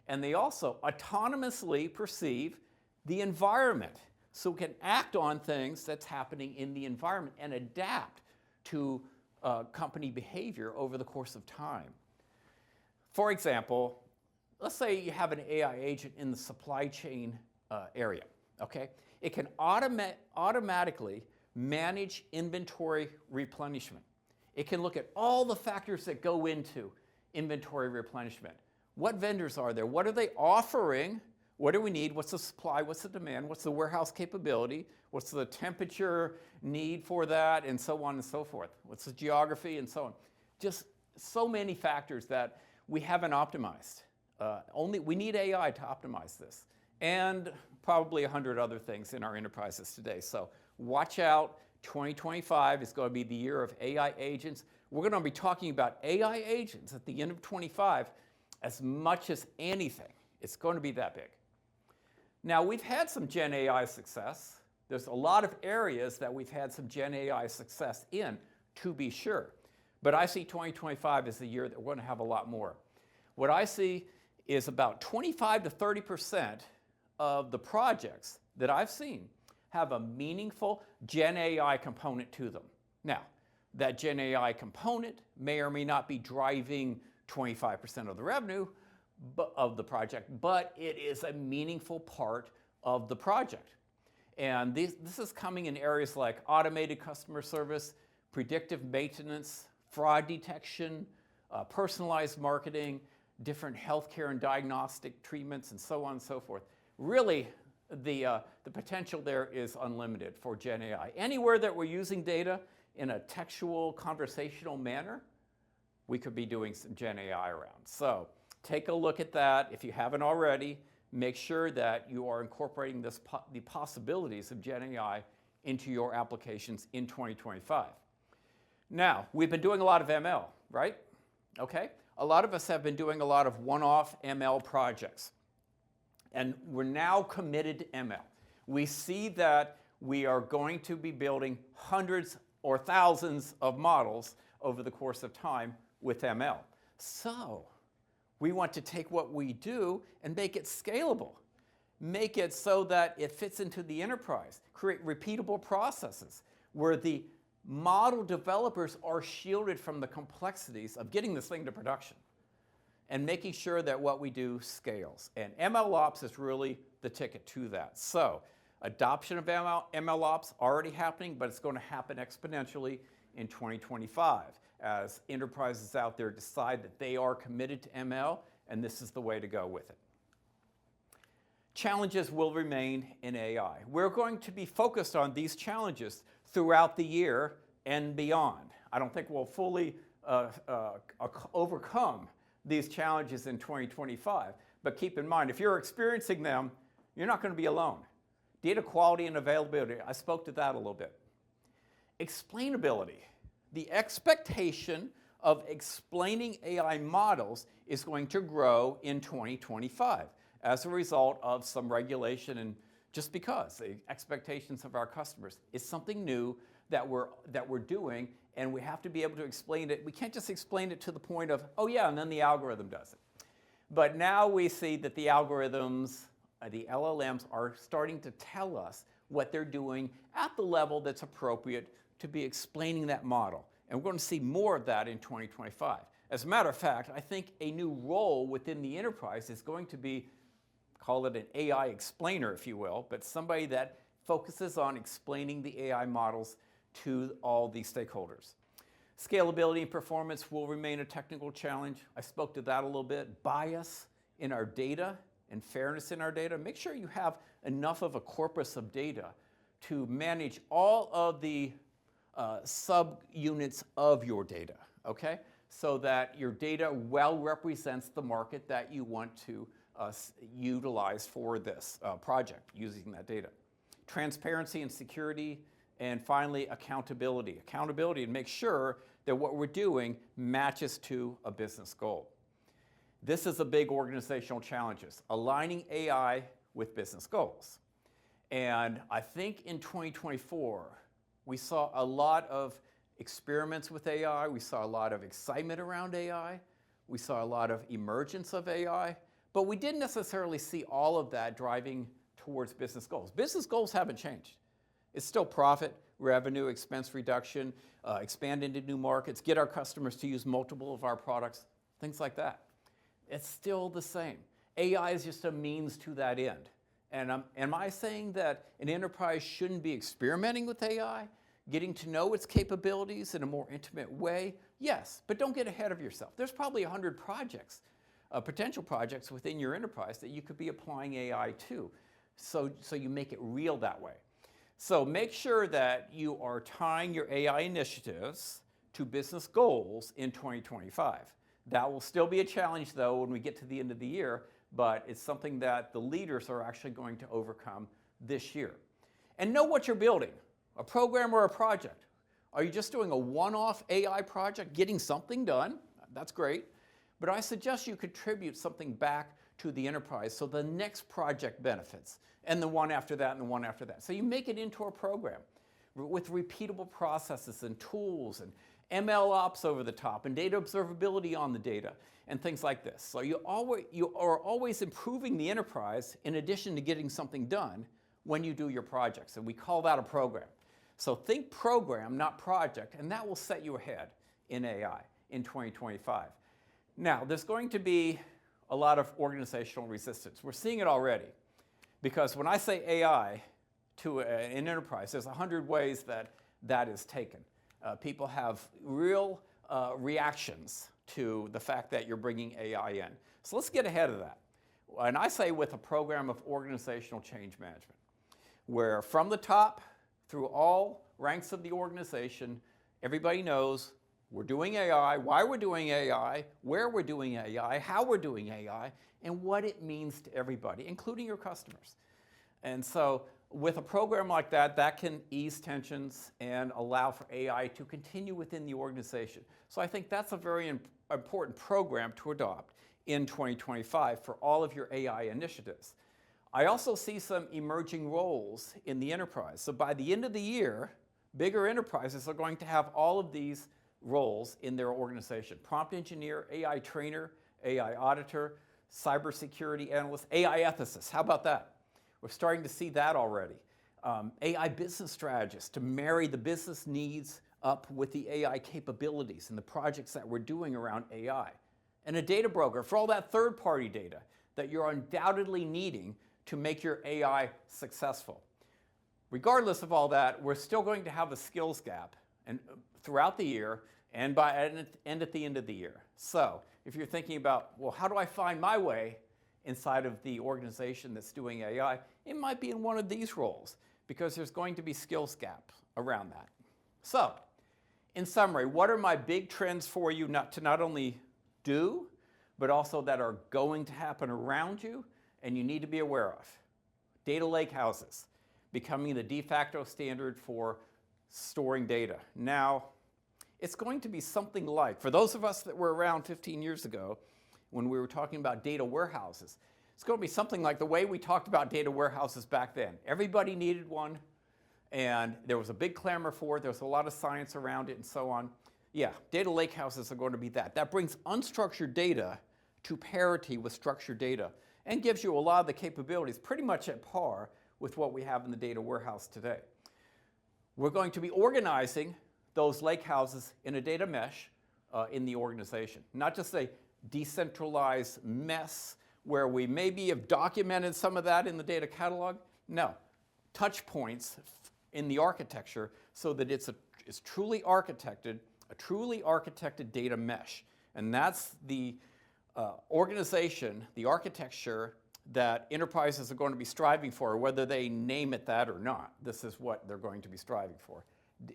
Speaker 3: And they also autonomously perceive the environment, so it can act on things that's happening in the environment and adapt to company behavior over the course of time. For example, let's say you have an AI agent in the supply chain area, okay? It can automatically manage inventory replenishment. It can look at all the factors that go into inventory replenishment. What vendors are there? What are they offering? What do we need? What's the supply? What's the demand? What's the warehouse capability? What's the temperature need for that? And so on and so forth. What's the geography and so on? Just so many factors that we haven't optimized. We need AI to optimize this. And probably 100 other things in our enterprises today. So watch out. 2025 is going to be the year of AI agents. We're going to be talking about AI agents at the end of 25 as much as anything. It's going to be that big. Now, we've had some Gen AI success. There's a lot of areas that we've had some Gen AI success in, to be sure. But I see 2025 as the year that we're going to have a lot more. What I see is about 25 to 30% of the projects that I've seen have a meaningful Gen AI component to them. Now, that Gen AI component may or may not be driving 25% of the revenue of the project, but it is a meaningful part of the project. And this is coming in areas like automated customer service, predictive maintenance, fraud detection, personalized marketing, different healthcare and diagnostic treatments, and so on and so forth. Really, the potential there is unlimited for Gen AI. Anywhere that we're using data in a textual, conversational manner, we could be doing some Gen AI around. So take a look at that. If you haven't already, make sure that you are incorporating the possibilities of Gen AI into your applications in 2025. Now, we've been doing a lot of ML, right? Okay? A lot of us have been doing a lot of one-off ML projects. And we're now committed to ML. We see that we are going to be building hundreds or thousands of models over the course of time with ML. So we want to take what we do and make it scalable. Make it so that it fits into the enterprise. Create repeatable processes where the model developers are shielded from the complexities of getting this thing to production and making sure that what we do scales. And MLOps is really the ticket to that. So adoption of MLOps already happening, but it's going to happen exponentially in 2025 as enterprises out there decide that they are committed to ML, and this is the way to go with it. Challenges will remain in AI. We're going to be focused on these challenges throughout the year and beyond. I don't think we'll fully overcome these challenges in 2025, but keep in mind, if you're experiencing them, you're not going to be alone. Data quality and availability, I spoke to that a little bit. Explainability, the expectation of explaining AI models is going to grow in 2025 as a result of some regulation and just because the expectations of our customers is something new that we're doing, and we have to be able to explain it. We can't just explain it to the point of, oh yeah, and then the algorithm does it. But now we see that the algorithms, the LLMs, are starting to tell us what they're doing at the level that's appropriate to be explaining that model. And we're going to see more of that in 2025. As a matter of fact, I think a new role within the enterprise is going to be, call it an AI explainer, if you will, but somebody that focuses on explaining the AI models to all the stakeholders. Scalability and performance will remain a technical challenge. I spoke to that a little bit. Bias in our data and fairness in our data. Make sure you have enough of a corpus of data to manage all of the subunits of your data, okay? So that your data well represents the market that you want to utilize for this project using that data. Transparency and security, and finally accountability. Accountability to make sure that what we're doing matches to a business goal. This is a big organizational challenge, aligning AI with business goals. And I think in 2024, we saw a lot of experiments with AI. We saw a lot of excitement around AI. We saw a lot of emergence of AI. But we didn't necessarily see all of that driving towards business goals. Business goals haven't changed. It's still profit, revenue, expense reduction, expand into new markets, get our customers to use multiple of our products, things like that. It's still the same. AI is just a means to that end. And am I saying that an enterprise shouldn't be experimenting with AI, getting to know its capabilities in a more intimate way? Yes, but don't get ahead of yourself. There's probably 100 projects, potential projects within your enterprise that you could be applying AI to, so you make it real that way. So make sure that you are tying your AI initiatives to business goals in 2025. That will still be a challenge, though, when we get to the end of the year, but it's something that the leaders are actually going to overcome this year. And know what you're building, a program or a project. Are you just doing a one-off AI project, getting something done? That's great. But I suggest you contribute something back to the enterprise so the next project benefits, and the one after that, and the one after that. So you make it into a program with repeatable processes and tools and ML ops over the top and data observability on the data and things like this. So you are always improving the enterprise in addition to getting something done when you do your projects, and we call that a program. So think program, not project, and that will set you ahead in AI in 2025. Now, there's going to be a lot of organizational resistance. We're seeing it already, because when I say AI to an enterprise, there's 100 ways that is taken. People have real reactions to the fact that you're bringing AI in. So let's get ahead of that. And I say with a program of organizational change management, where from the top through all ranks of the organization, everybody knows we're doing AI, why we're doing AI, where we're doing AI, how we're doing AI, and what it means to everybody, including your customers. And so with a program like that, that can ease tensions and allow for AI to continue within the organization. So I think that's a very important program to adopt in 2025 for all of your AI initiatives. I also see some emerging roles in the enterprise. So by the end of the year, bigger enterprises are going to have all of these roles in their organization. Prompt engineer, AI trainer, AI auditor, cybersecurity analyst, AI ethicist. How about that? We're starting to see that already. AI business strategist to marry the business needs up with the AI capabilities and the projects that we're doing around AI. And a data broker for all that third-party data that you're undoubtedly needing to make your AI successful. Regardless of all that, we're still going to have a skills gap throughout the year and at the end of the year. So if you're thinking about, well, how do I find my way inside of the organization that's doing AI, it might be in one of these roles because there's going to be skills gaps around that. So, in summary, what are my big trends for you to not only do, but also that are going to happen around you and you need to be aware of? Data lakehouses, becoming the de facto standard for storing data. Now, It's going to be something like, for those of us that were around 15 years ago, when we were talking about data warehouses, it's going to be something like the way we talked about data warehouses back then. Everybody needed one, and there was a big clamor for it. There was a lot of science around it and so on. Yeah, data lakehouses are going to be that. That brings unstructured data to parity with structured data and gives you a lot of the capabilities pretty much at par with what we have in the data warehouse today. We're going to be organizing those lakehouses in a data mesh in the organization, not just a decentralized mess where we maybe have documented some of that in the data catalog. No, touch points in the architecture so that it's truly architected, a truly architected data mesh. And that's the organization, the architecture that enterprises are going to be striving for, whether they name it that or not. This is what they're going to be striving for.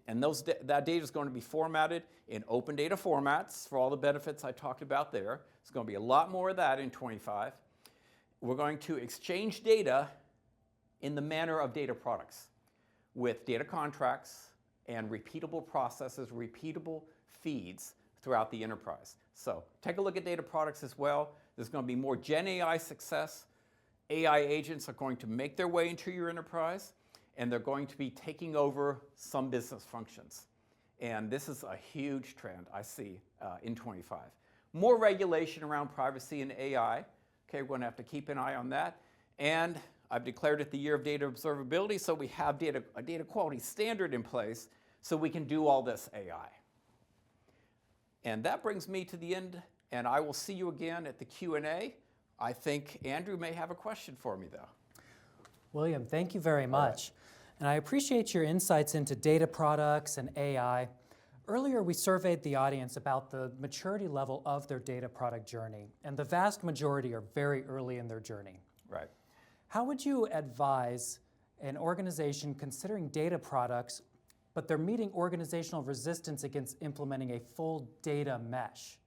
Speaker 3: And that data is going to be formatted in open data formats for all the benefits I talked about there. It's going to be a lot more of that in 25. We're going to exchange data in the manner of data products with data contracts and repeatable processes, repeatable feeds throughout the enterprise. So take a look at data products as well. There's going to be more Gen AI success. AI agents are going to make their way into your enterprise, and they're going to be taking over some business functions. And this is a huge trend I see in 25. More regulation around privacy and AI. Okay, we're going to have to keep an eye on that. And I've declared it the year of data observability, so we have a data quality standard in place so we can do all this AI. And that brings me to the end, and I will see you again at the Q&A. I think Andrew may have a question for me, though.
Speaker 1: William, thank you very much. And I appreciate your insights into data products and AI. Earlier, we surveyed the audience about the maturity level of their data product journey, and the vast majority are very early in their journey.
Speaker 3: Right.
Speaker 1: How would you advise an organization considering data products, but they're meeting organizational resistance against implementing a full data mesh?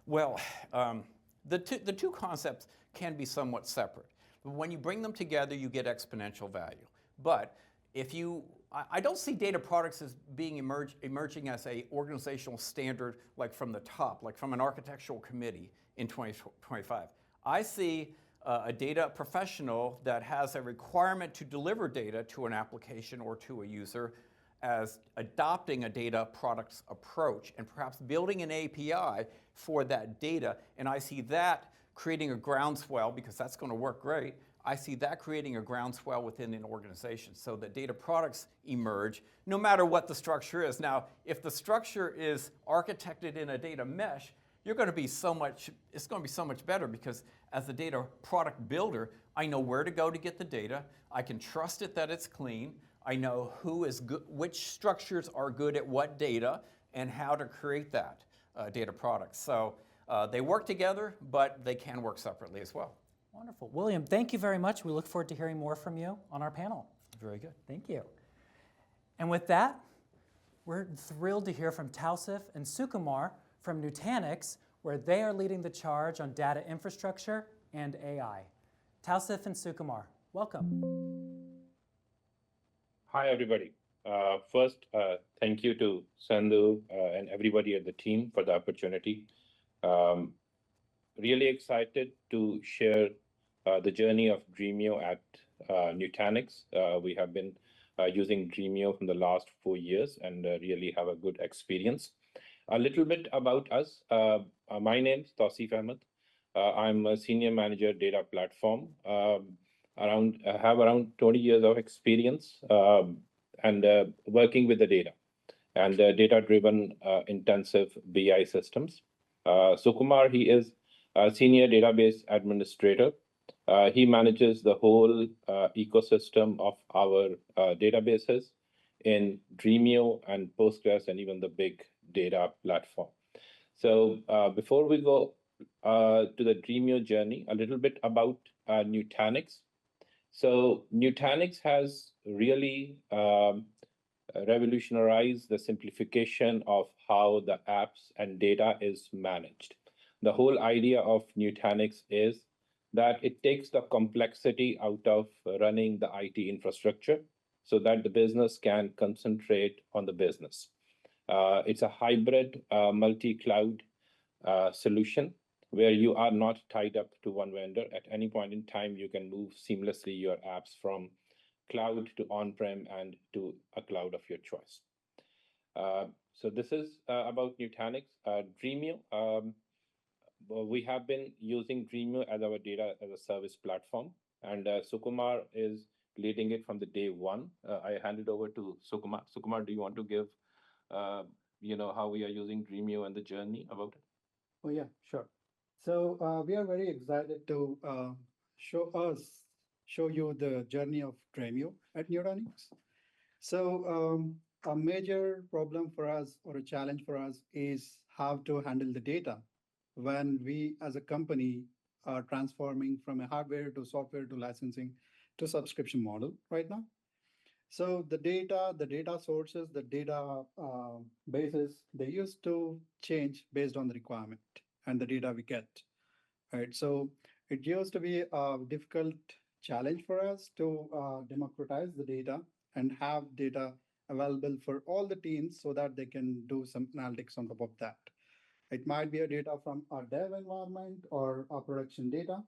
Speaker 3: Well, the two concepts can be somewhat separate. But when you bring them together, you get exponential value. But I don't see data products as being emerging as an organizational standard like from the top, like from an architectural committee in 2025. I see a data professional that has a requirement to deliver data to an application or to a user as adopting a data products approach and perhaps building an API for that data. And I see that creating a groundswell, because that's going to work great. I see that creating a groundswell within an organization so that data products emerge no matter what the structure is. Now, if the structure is architected in a data mesh, it's going to be so much better, because as a data product builder, I know where to go to get the data. I can trust it that it's clean. I know who is good, which structures are good at what data, and how to create that data product. So they work together, but they can work separately as well.
Speaker 1: Wonderful. William, thank you very much. We look forward to hearing more from you on our panel.
Speaker 3: Very good.
Speaker 1: Thank you. And with that, we're thrilled to hear from Tausif and Sukumar from Nutanix, where they are leading the charge on data infrastructure and AI. Tausif and Sukumar, welcome.
Speaker 4: Hi, everybody. First, thank you to Sendur and everybody at the team for the opportunity. Really excited to share the journey of Dremio at Nutanix. We have been using Dremio from the last 4 years and really have a good experience. A little bit about us. My name is Tausif Ahmed. I'm a senior manager data platform. I have around 20 years of experience and working with the data and data-driven intensive BI systems. Sukumar, he is a senior database administrator. He manages the whole ecosystem of our databases in Dremio and Postgres and even the big data platform. So before we go to the Dremio journey, a little bit about Nutanix. So Nutanix has really revolutionized the simplification of how the apps and data is managed. The whole idea of Nutanix is that it takes the complexity out of running the IT infrastructure so that the business can concentrate on the business. It's a hybrid multi-cloud solution where you are not tied up to one vendor. At any point in time, you can move seamlessly your apps from cloud to on-prem and to a cloud of your choice. So this is about Nutanix. Dremio, we have been using Dremio as our data as a service platform, and Sukumar is leading it from the day one. I hand it over to Sukumar. Sukumar, do you want to give, how we are using Dremio and the journey about it?
Speaker 5: Oh yeah, sure. So we are very excited to show you the journey of Dremio at Nutanix. So a major problem for us or a challenge for us is how to handle the data when we as a company are transforming from a hardware to software to licensing to subscription model right now. So the data sources, the data bases, they used to change based on the requirement and the data we get, right? So it used to be a difficult challenge for us to democratize the data and have data available for all the teams so that they can do some analytics on top of that. It might be a data from our dev environment or our production data.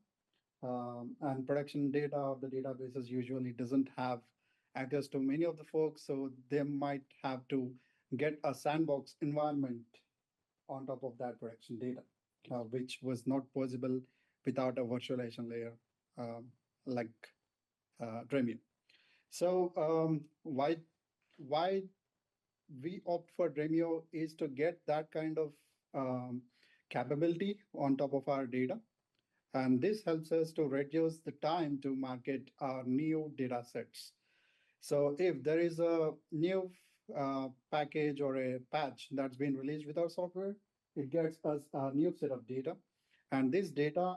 Speaker 5: And production data of the databases usually doesn't have access to many of the folks, so they might have to get a sandbox environment on top of that production data, which was not possible without a virtualization layer like Dremio. So why we opt for Dremio is to get that kind of capability on top of our data. And this helps us to reduce the time to market our new data sets. So if there is a new package or a patch that's been released with our software, it gets us a new set of data. And this data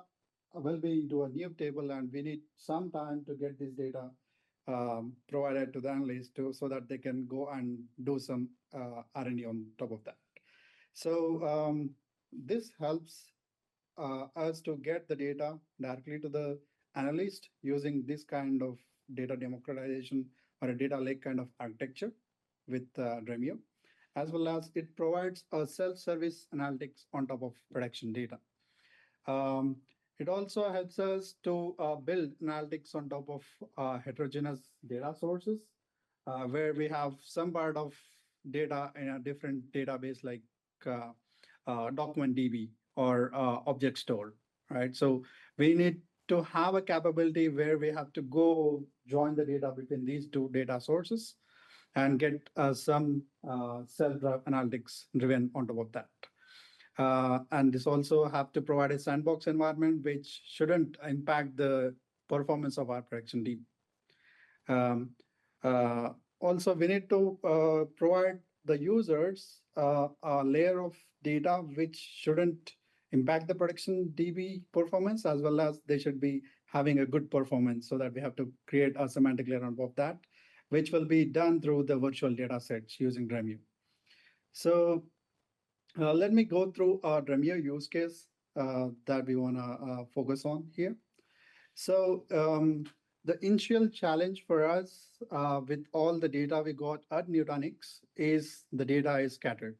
Speaker 5: will be into a new table, and we need some time to get this data provided to the analysts so that they can go and do some R&D on top of that. So this helps us to get the data directly to the analyst using this kind of data democratization or a data lake kind of architecture with Dremio, as well as it provides a self-service analytics on top of production data. It also helps us to build analytics on top of heterogeneous data sources, where we have some part of data in a different database like document DB or object store, right? So we need to have a capability where we have to go join the data between these two data sources and get some self-drive analytics driven on top of that. And this also have to provide a sandbox environment which shouldn't impact the performance of our production DB. Also, we need to provide the users a layer of data which shouldn't impact the production DB performance, as well as they should be having a good performance, so that we have to create a semantic layer on top of that, which will be done through the virtual data sets using Dremio. So let me go through our Dremio use case that we want to focus on here. So the initial challenge for us with all the data we got at Nutanix is the data is scattered.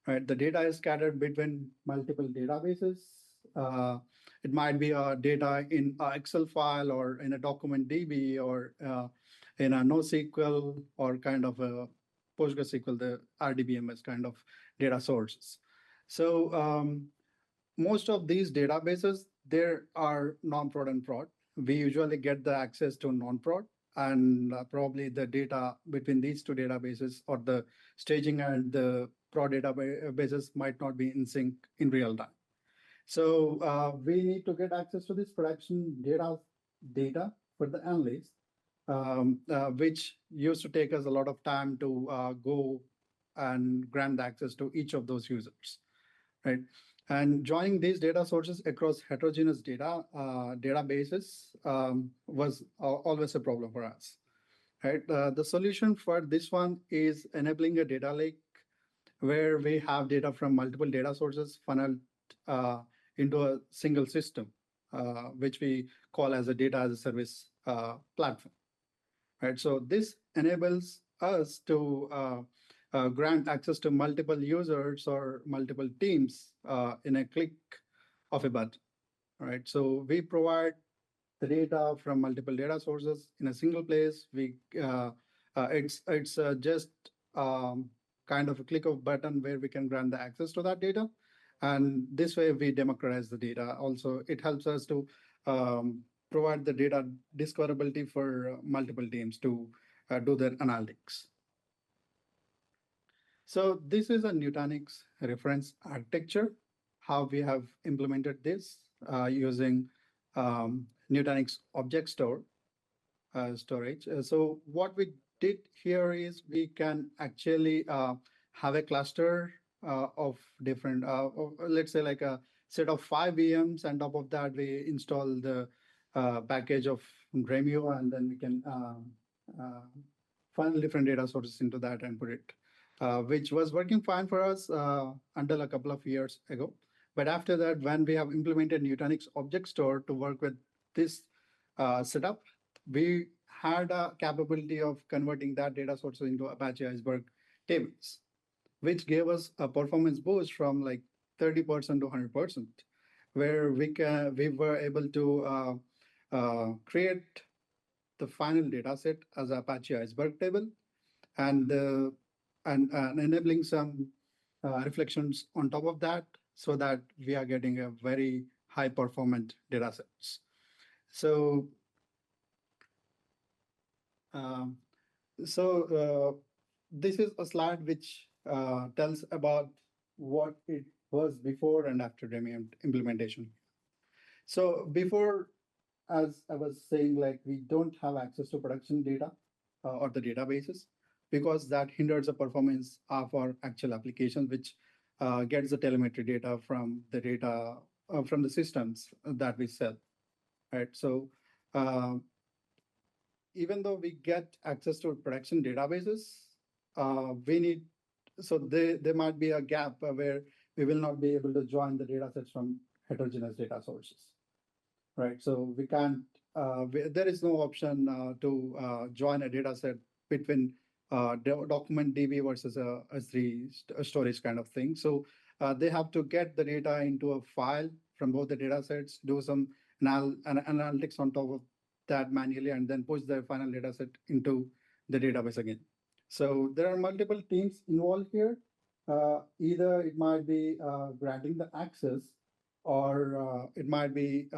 Speaker 5: Right, the data is scattered between multiple databases. It might be data in an Excel file or in a document DB or in a NoSQL or kind of a PostgreSQL, the RDBMS kind of data sources. So most of these databases, there are non-prod and prod. We usually get the access to non-prod, and probably the data between these two databases or the staging and the prod databases might not be in sync in real time. So we need to get access to this production data for the analyst, which used to take us a lot of time to go and grant access to each of those users, right? And joining these data sources across heterogeneous databases was always a problem for us, right? The solution for this one is enabling a data lake where we have data from multiple data sources funneled into a single system, which we call as a data as a service platform, right? So this enables us to grant access to multiple users or multiple teams in a click of a button. All right, so we provide the data from multiple data sources in a single place. It's just kind of a click of button where we can grant the access to that data, and this way we democratize the data. Also, it helps us to provide the data discoverability for multiple teams to do their analytics. So this is a Nutanix reference architecture, how we have implemented this using Nutanix object store storage. So what we did here is we can actually have a cluster of different, let's say like a set of 5 VMs. And top of that, we install the package of Dremio, and then we can funnel different data sources into that and put it, which was working fine for us until a couple of years ago. But after that, when we have implemented Nutanix Object Store to work with this setup, we had a capability of converting that data sources into Apache Iceberg tables, which gave us a performance boost from like 30% to 100%, where we were able to create the final data set as Apache Iceberg table, and enabling some reflections on top of that, so that we are getting a very high performant data sets. So, this is a slide which tells about what it was before and after Dremio implementation. So before, as I was saying, like we don't have access to production data or the databases, because that hinders the performance of our actual application, which gets the telemetry data from the systems that we sell, right? So even though we get access to production databases, there might be a gap where we will not be able to join the data sets from heterogeneous data sources, right? So we can't. There is no option to join a data set between document DB versus a S3 storage kind of thing. So they have to get the data into a file from both the data sets, do some analytics on top of that manually, and then push the final data set into the database again. So there are multiple teams involved here. Either it might be granting the access, or it might be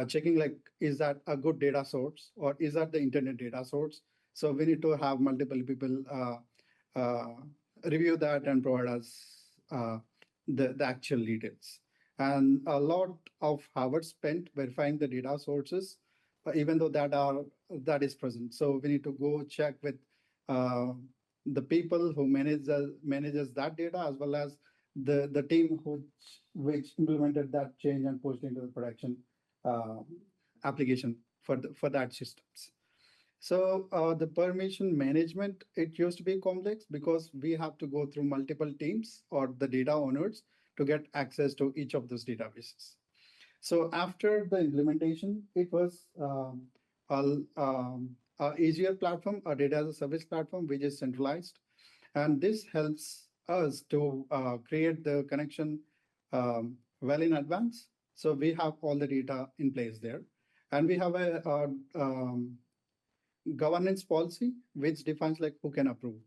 Speaker 5: checking like, is that a good data source, or is that the internet data source? So we need to have multiple people review that and provide us the actual details. And a lot of hours spent verifying the data sources, even though that is present. So we need to go check with the people who manages that data, as well as the team which implemented that change and pushed into the production application for that systems. So the permission management, it used to be complex because we have to go through multiple teams or the data owners to get access to each of those databases. So after the implementation, it was a easier platform, a data as a service platform, which is centralized. And this helps us to create the connection well in advance. So we have all the data in place there. And we have a governance policy, which defines like who can approve.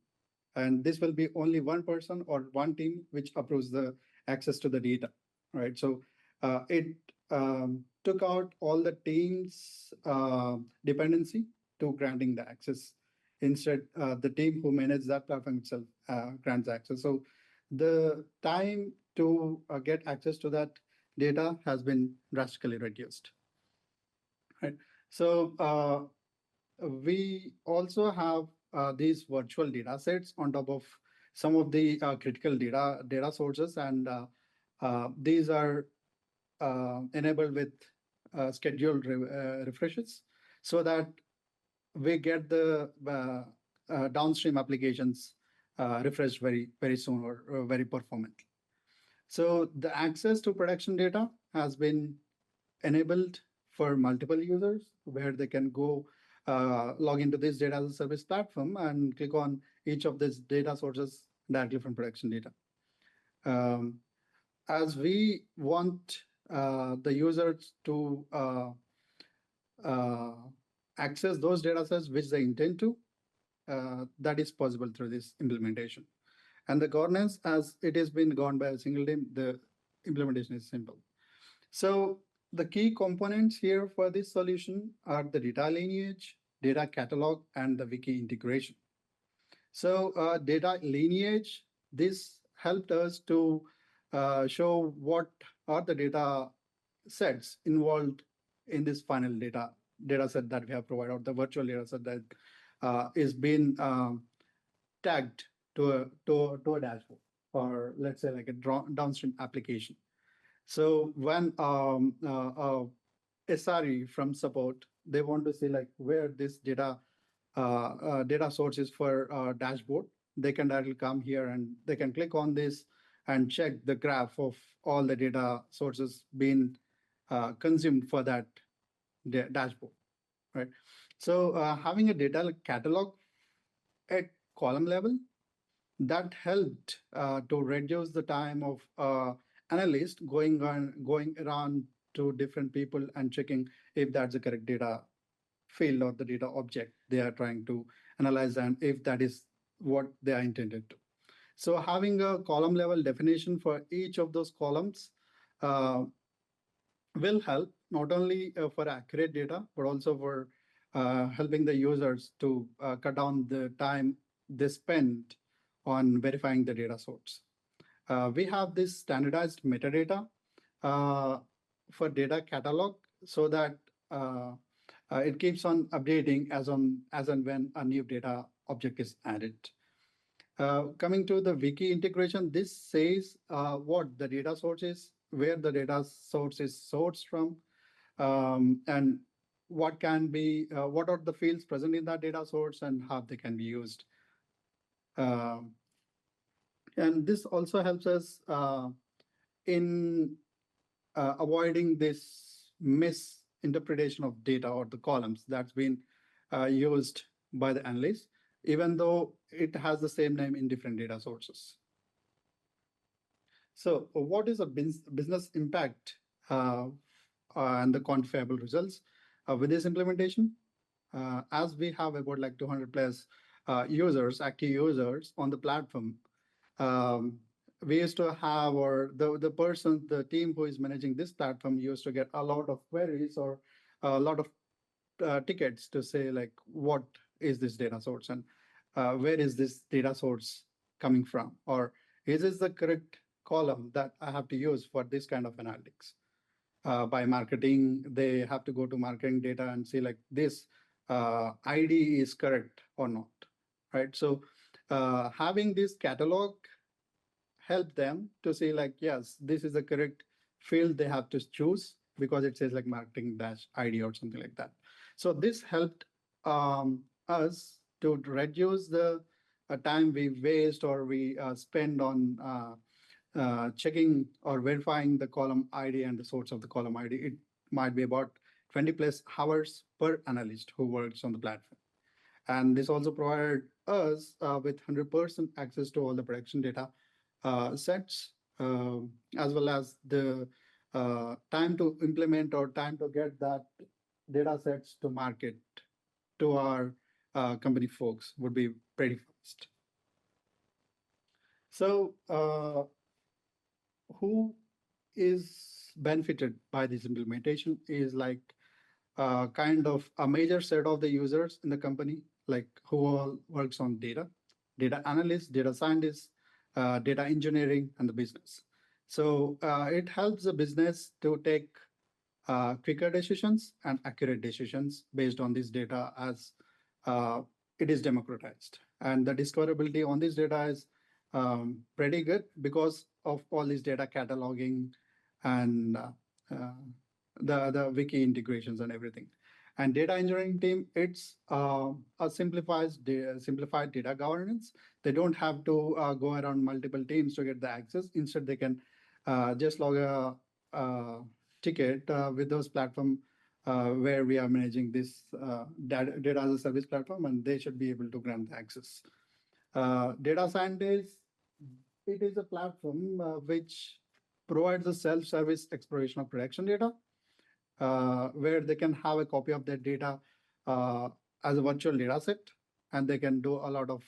Speaker 5: And this will be only one person or one team which approves the access to the data, right? So it took out all the teams' dependency to granting the access. Instead, the team who manages that platform itself grants access. So the time to get access to that data has been drastically reduced, right? So we also have these virtual data sets on top of some of the critical data sources, and these are enabled with scheduled refreshes, so that we get the downstream applications refreshed very soon or very performant. So the access to production data has been enabled for multiple users, where they can go log into this data as a service platform and click on each of these data sources directly from production data. As we want the users to access those data sets which they intend to, that is possible through this implementation. And the governance, as it has been governed by a single team, the implementation is simple. So the key components here for this solution are the data lineage, data catalog, and the wiki integration. So data lineage, this helped us to show what are the data sets involved in this final data set that we have provided, or the virtual data set that is being tagged to a dashboard, or let's say like a downstream application. So when SRE from support, they want to see like where this data sources for dashboard, they can directly come here and they can click on this and check the graph of all the data sources being consumed for that dashboard, right? So having a data catalog at column level, that helped to reduce the time of analyst going around to different people and checking if that's the correct data field or the data object they are trying to analyze, and if that is what they are intended to. So having a column level definition for each of those columns will help not only for accurate data, but also for helping the users to cut down the time they spend on verifying the data source. We have this standardized metadata for data catalog so that it keeps on updating as and when a new data object is added. Coming to the wiki integration, this says what the data source is, where the data source is sourced from, and what can be, what are the fields present in that data source and how they can be used. And this also helps us in avoiding this misinterpretation of data or the columns that's been used by the analyst, even though it has the same name in different data sources. So what is a business impact and the quantifiable results with this implementation? As we have about like 200 plus users, active users on the platform, we used to have, or the team who is managing this platform used to get a lot of queries or a lot of tickets to say like, what is this data source and where is this data source coming from? Or is this the correct column that I have to use for this kind of analytics? By marketing, they have to go to marketing data and see like this ID is correct or not, right? So having this catalog help them to say like, yes, this is the correct field they have to choose because it says like marketing dash ID or something like that. So this helped us to reduce the time we waste or we spend on checking or verifying the column ID and the source of the column ID. It might be about 20 plus hours per analyst who works on the platform. And this also provided us with 100% access to all the production data sets, as well as the time to implement or time to get that data sets to market to our company folks would be pretty fast. So who is benefited by this implementation is like kind of a major set of the users in the company, like who all works on data analysts, data scientists, data engineering, and the business. So it helps the business to take quicker decisions and accurate decisions based on this data as it is democratized. And the discoverability on this data is pretty good because of all this data cataloging and the wiki integrations and everything. And data engineering team, it's a simplified data governance. They don't have to go around multiple teams to get the access. Instead, they can just log a ticket with those platform where we are managing this data as a service platform, and they should be able to grant the access. Data scientists, it is a platform which provides a self-service exploration of production data, where they can have a copy of their data as a virtual data set, and they can do a lot of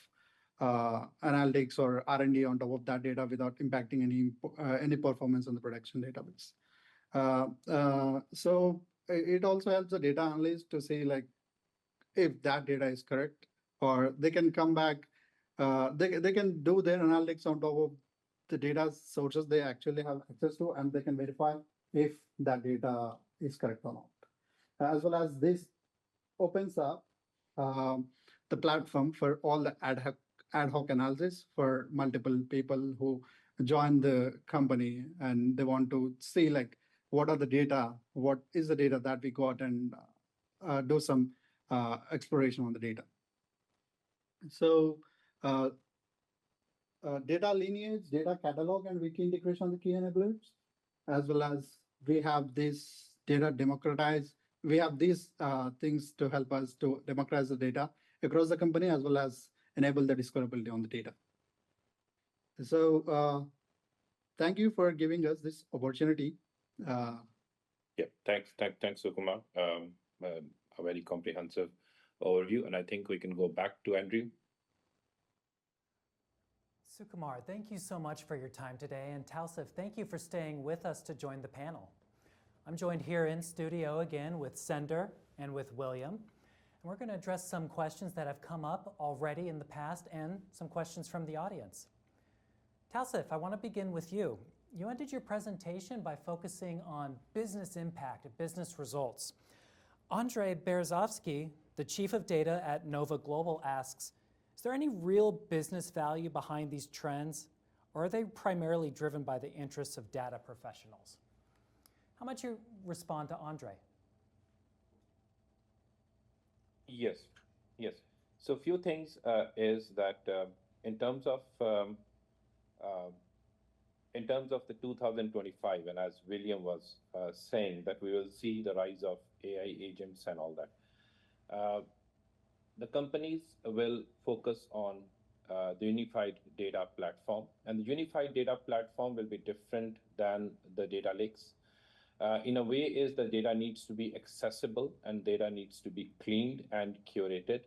Speaker 5: analytics or R&D on top of that data without impacting any performance on the production database. So it also helps the data analyst to see like if that data is correct, or they can come back, they can do their analytics on top of the data sources they actually have access to, and they can verify if that data is correct or not. As well as this opens up the platform for all the ad hoc analysis for multiple people who join the company and they want to see like what are the data, what is the data that we got, and do some exploration on the data. So data lineage, data catalog, and wiki integration are the key enablers, as well as we have this data democratized. We have these things to help us to democratize the data across the company, as well as enable the discoverability on the data. So thank you for giving us this opportunity.
Speaker 4: Yeah, thanks, Sukumar. A very comprehensive overview, and I think we can go back to Andrew.
Speaker 1: Sukumar, thank you so much for your time today, and Tausif, thank you for staying with us to join the panel. I'm joined here in studio again with Sendur and with William, and we're going to address some questions that have come up already in the past and some questions from the audience. Tausif, I want to begin with you. You ended your presentation by focusing on business impact and business results. Andrei Berezovsky, the chief of data at Nova Global, asks, is there any real business value behind these trends, or are they primarily driven by the interests of data professionals? How might you respond to Andrei?
Speaker 4: Yes. So a few things is that in terms of the 2025, and as William was saying, that we will see the rise of AI agents and all that. The companies will focus on the unified data platform, and the unified data platform will be different than the data lakes. In a way, is the data needs to be accessible and data needs to be cleaned and curated,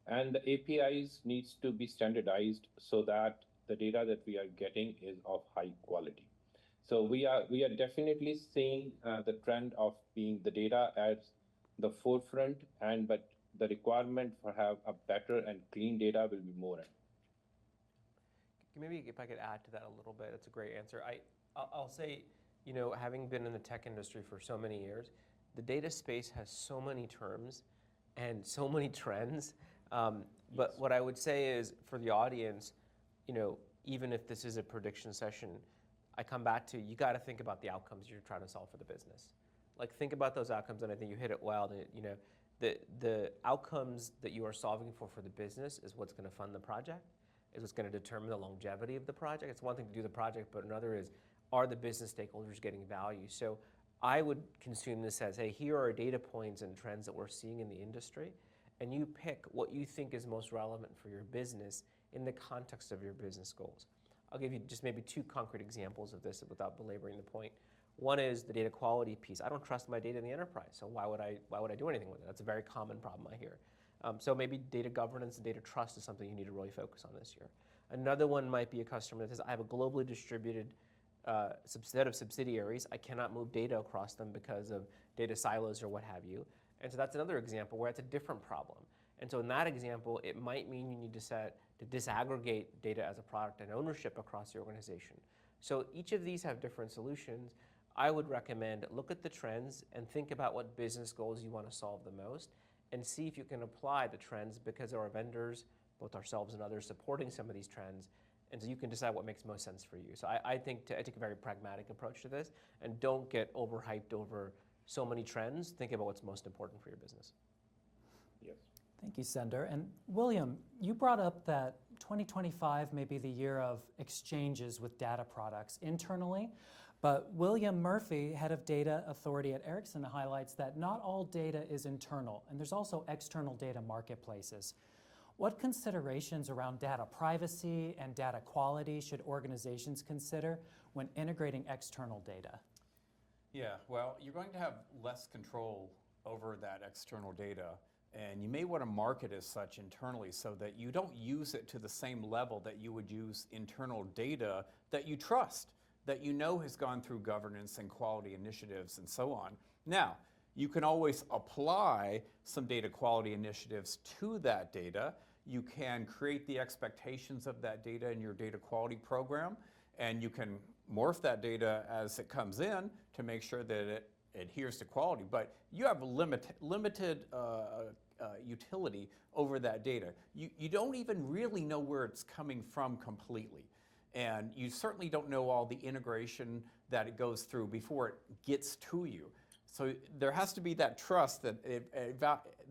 Speaker 4: and the APIs needs to be standardized so that the data that we are getting is of high quality. So we are definitely seeing the trend of being the data at the forefront, but the requirement for have a better and clean data will be more.
Speaker 2: Maybe if I could add to that a little bit, it's a great answer. I'll say, you know, having been in the tech industry for so many years, the data space has so many terms and so many trends. But what I would say is for the audience, you know, even if this is a prediction session, I come back to, you got to think about the outcomes you're trying to solve for the business. Like, think about those outcomes, and I think you hit it well. You know, the outcomes that you are solving for the business is what's going to fund the project, is what's going to determine the longevity of the project. It's one thing to do the project, but another is, are the business stakeholders getting value? So I would consume this as, hey, here are data points and trends that we're seeing in the industry, and you pick what you think is most relevant for your business in the context of your business goals. I'll give you just maybe two concrete examples of this without belaboring the point. One is the data quality piece. I don't trust my data in the enterprise, so why would I do anything with it? That's a very common problem I hear. So maybe data governance and data trust is something you need to really focus on this year. Another one might be a customer that says, I have a globally distributed set of subsidiaries. I cannot move data across them because of data silos or what have you. And so that's another example where it's a different problem. And so in that example, it might mean you need to disaggregate data as a product and ownership across the organization. So each of these have different solutions. I would recommend look at the trends and think about what business goals you want to solve the most, and see if you can apply the trends, because there are vendors, both ourselves and others, supporting some of these trends, and so you can decide what makes most sense for you. So I take a very pragmatic approach to this, and don't get overhyped over so many trends. Think about what's most important for your business.
Speaker 4: Yes.
Speaker 1: Thank you, Sendur. And William, you brought up that 2025 may be the year of exchanges with data products internally, but William Murphy, head of data authority at Ericsson, highlights that not all data is internal, and there's also external data marketplaces. What considerations around data privacy and data quality should organizations consider when integrating external data?
Speaker 3: Yeah, well, you're going to have less control over that external data, and you may want to mark it as such internally so that you don't use it to the same level that you would use internal data that you trust, that you know has gone through governance and quality initiatives and so on. Now, you can always apply some data quality initiatives to that data. You can create the expectations of that data in your data quality program, and you can morph that data as it comes in to make sure that it adheres to quality. But you have limited utility over that data. You don't even really know where it's coming from completely. And you certainly don't know all the integration that it goes through before it gets to you. So there has to be that trust that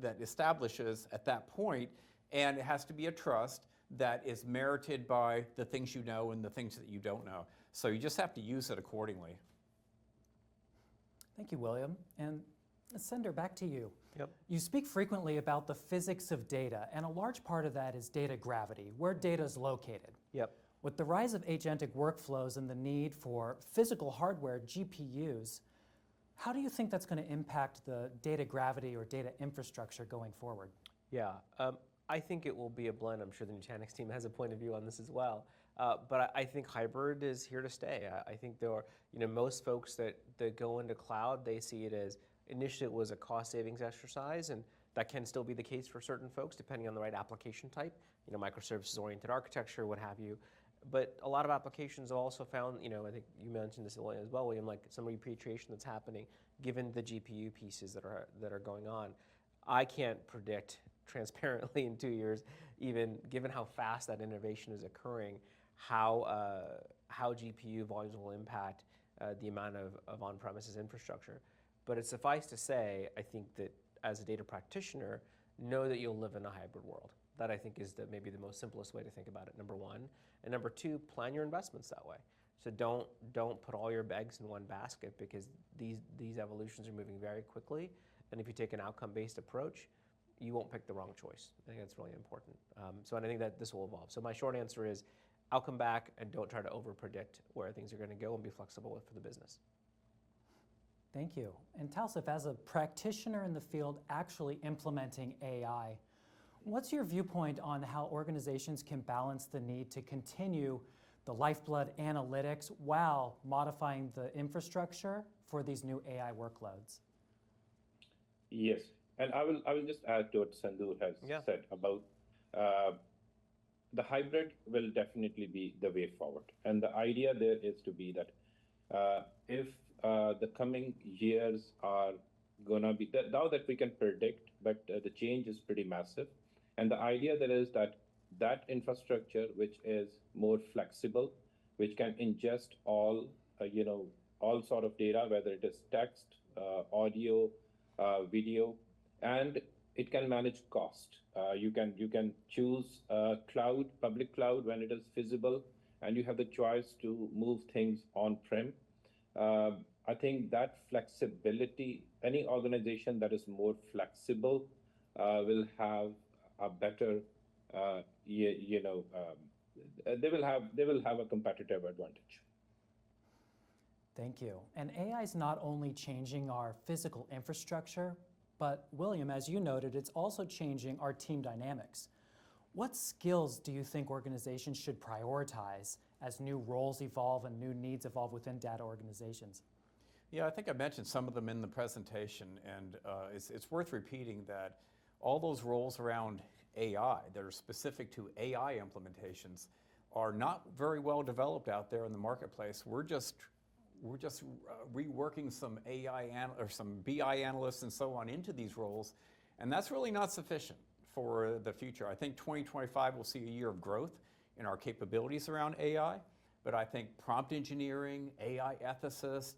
Speaker 3: that establishes at that point, and it has to be a trust that is merited by the things you know and the things that you don't know. So you just have to use it accordingly.
Speaker 1: Thank you, William. And Sendur, back to you.
Speaker 2: Yep.
Speaker 1: You speak frequently about the physics of data, and a large part of that is data gravity, where data is located.
Speaker 2: Yep.
Speaker 1: With the rise of agentic workflows and the need for physical hardware, GPUs, how do you think that's going to impact the data gravity or data infrastructure going forward?
Speaker 2: Yeah, I think it will be a blend. I'm sure the Nutanix team has a point of view on this as well. But I think hybrid is here to stay. I think there are, most folks that go into cloud, they see it as initially it was a cost savings exercise, and that can still be the case for certain folks depending on the right application type, microservices oriented architecture, what have you. But a lot of applications have also found, I think you mentioned this as well, William, like some repatriation that's happening given the GPU pieces that are going on. I can't predict transparently in 2 years, even given how fast that innovation is occurring, how GPU volumes will impact the amount of on-premises infrastructure. But it's suffice to say, I think that as a data practitioner, know that you'll live in a hybrid world. That I think is maybe the most simplest way to think about it, number one. And number two, plan your investments that way. So don't put all your eggs in one basket, because these evolutions are moving very quickly. And if you take an outcome-based approach, you won't pick the wrong choice. I think that's really important. So I think that this will evolve. So my short answer is, I'll come back and don't try to over-predict where things are going to go, and be flexible for the business.
Speaker 1: Thank you. And Tausif, as a practitioner in the field actually implementing AI, what's your viewpoint on how organizations can balance the need to continue the lifeblood analytics while modifying the infrastructure for these new AI workloads?
Speaker 4: Yes, and I will just add to what Sendur has said about the hybrid will definitely be the way forward. And the idea there is to be that if the coming years are gonna be, now that we can predict, but the change is pretty massive. And the idea there is that infrastructure, which is more flexible, which can ingest all sort of data, whether it is text, audio, video, and it can manage cost. You can choose cloud, public cloud when it is feasible, and you have the choice to move things on-prem. I think that flexibility, any organization that is more flexible will have a better, they will have a competitive advantage.
Speaker 1: Thank you. And AI is not only changing our physical infrastructure, but William, as you noted, it's also changing our team dynamics. What skills do you think organizations should prioritize as new roles evolve and new needs evolve within data organizations?
Speaker 3: Yeah, I think I mentioned some of them in the presentation, and it's worth repeating that all those roles around AI that are specific to AI implementations are not very well developed out there in the marketplace. We're just reworking some AI or some BI analysts and so on into these roles, and that's really not sufficient for the future. I think 2025 will see a year of growth in our capabilities around AI, but I think prompt engineering, AI ethicist,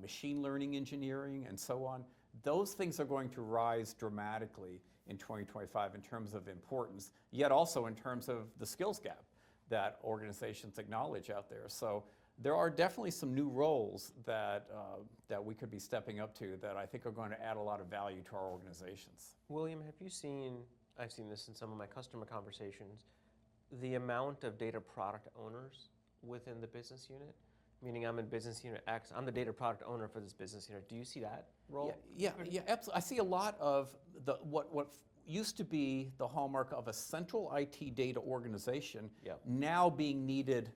Speaker 3: machine learning engineering, and so on, those things are going to rise dramatically in 2025 in terms of importance, yet also in terms of the skills gap that organizations acknowledge out there. So there are definitely some new roles that we could be stepping up to that I think are going to add a lot of value to our organizations.
Speaker 2: William, have you seen I've seen this in some of my customer conversations, the amount of data product owners within the business unit, meaning I'm in business unit X, I'm the data product owner for this business unit. Do you see that role?
Speaker 3: Yeah, absolutely. I see a lot of what used to be the hallmark of a central IT data organization
Speaker 2: Yep.
Speaker 3: now being needed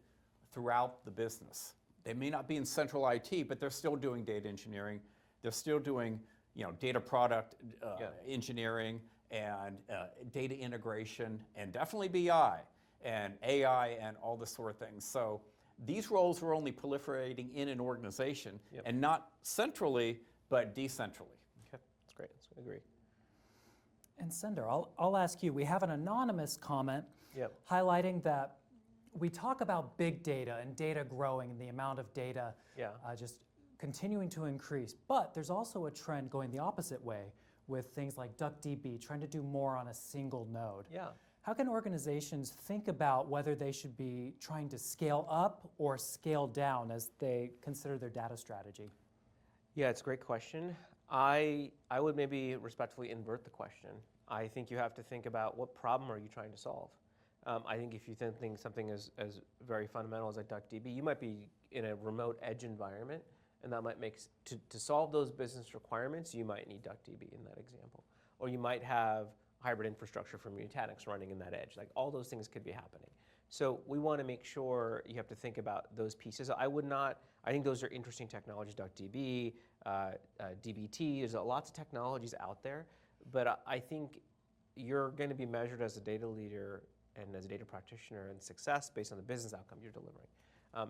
Speaker 3: throughout the business. They may not be in central IT, but they're still doing data engineering. They're still doing data product engineering and data integration, and definitely BI and AI and all this sort of things. So these roles are only proliferating in an organization,
Speaker 2: Yep.
Speaker 3: and not centrally, but decentrally.
Speaker 2: Okay, that's great. I agree.
Speaker 1: And Sendur, I'll ask you, we have an anonymous comment
Speaker 2: Yep.
Speaker 1: highlighting that we talk about big data and data growing and the amount of data
Speaker 2: Yeah.
Speaker 1: just continuing to increase. But there's also a trend going the opposite way with things like DuckDB, trying to do more on a single node.
Speaker 2: Yeah.
Speaker 1: How can organizations think about whether they should be trying to scale up or scale down as they consider their data strategy?
Speaker 2: Yeah, it's a great question. I would maybe respectfully invert the question. I think you have to think about what problem are you trying to solve. I think if you think something as very fundamental as a DuckDB, you might be in a remote edge environment, and that might make, to solve those business requirements, you might need DuckDB in that example. Or you might have hybrid infrastructure from Nutanix running in that edge. Like all those things could be happening. So we want to make sure you have to think about those pieces. I think those are interesting technologies, DuckDB, DBT, there's lots of technologies out there, but I think you're going to be measured as a data leader and as a data practitioner and success based on the business outcome you're delivering.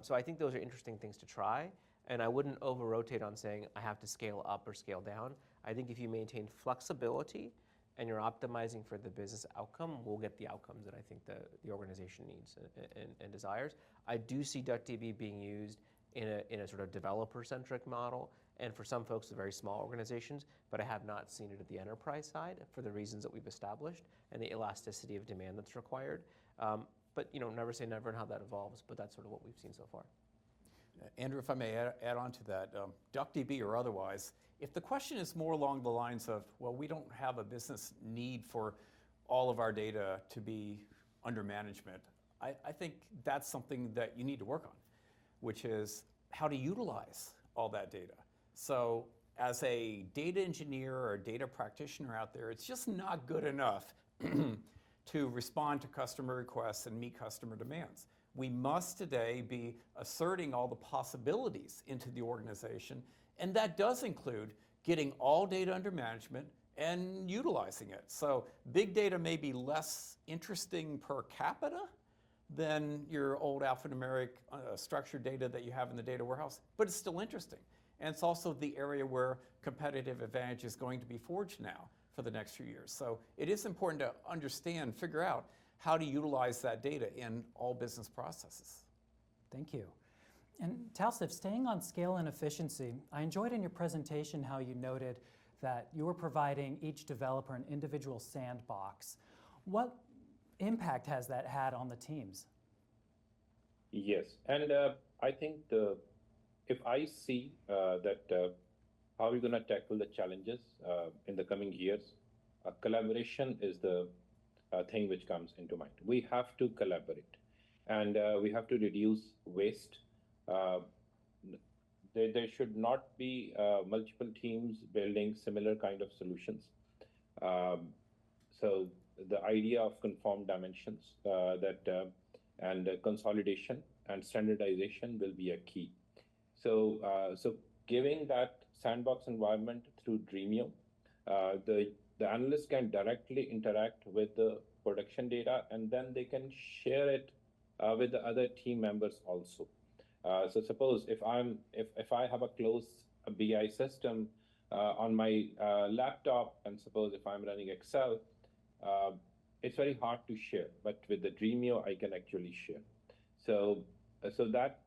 Speaker 2: So I think those are interesting things to try, and I wouldn't over-rotate on saying I have to scale up or scale down. I think if you maintain flexibility and you're optimizing for the business outcome, we'll get the outcomes that I think the organization needs and desires. I do see DuckDB being used in a sort of developer-centric model, and for some folks, very small organizations, but I have not seen it at the enterprise side for the reasons that we've established and the elasticity of demand that's required. But never say never in how that evolves, but that's sort of what we've seen so far.
Speaker 3: Andrew, if I may add on to that, DuckDB or otherwise, if the question is more along the lines of, well, we don't have a business need for all of our data to be under management, I think that's something that you need to work on, which is how to utilize all that data. So as a data engineer or a data practitioner out there, it's just not good enough to respond to customer requests and meet customer demands. We must today be asserting all the possibilities into the organization, and that does include getting all data under management and utilizing it. So big data may be less interesting per capita than your old alphanumeric structured data that you have in the data warehouse, but it's still interesting. And it's also the area where competitive advantage is going to be forged now for the next few years. So it is important to understand, figure out how to utilize that data in all business processes.
Speaker 1: Thank you. And Tausif, staying on scale and efficiency, I enjoyed in your presentation how you noted that you were providing each developer an individual sandbox. What impact has that had on the teams?
Speaker 4: Yes, and I think if I see that how we're going to tackle the challenges in the coming years, collaboration is the thing which comes into mind. We have to collaborate, and we have to reduce waste. There should not be multiple teams building similar kind of solutions. So the idea of conformed dimensions and consolidation and standardization will be a key. So giving that sandbox environment through Dremio, the analysts can directly interact with the production data, and then they can share it with the other team members also. So suppose if I have a close BI system on my laptop, and suppose if I'm running Excel, it's very hard to share. But with the Dremio, I can actually share. So that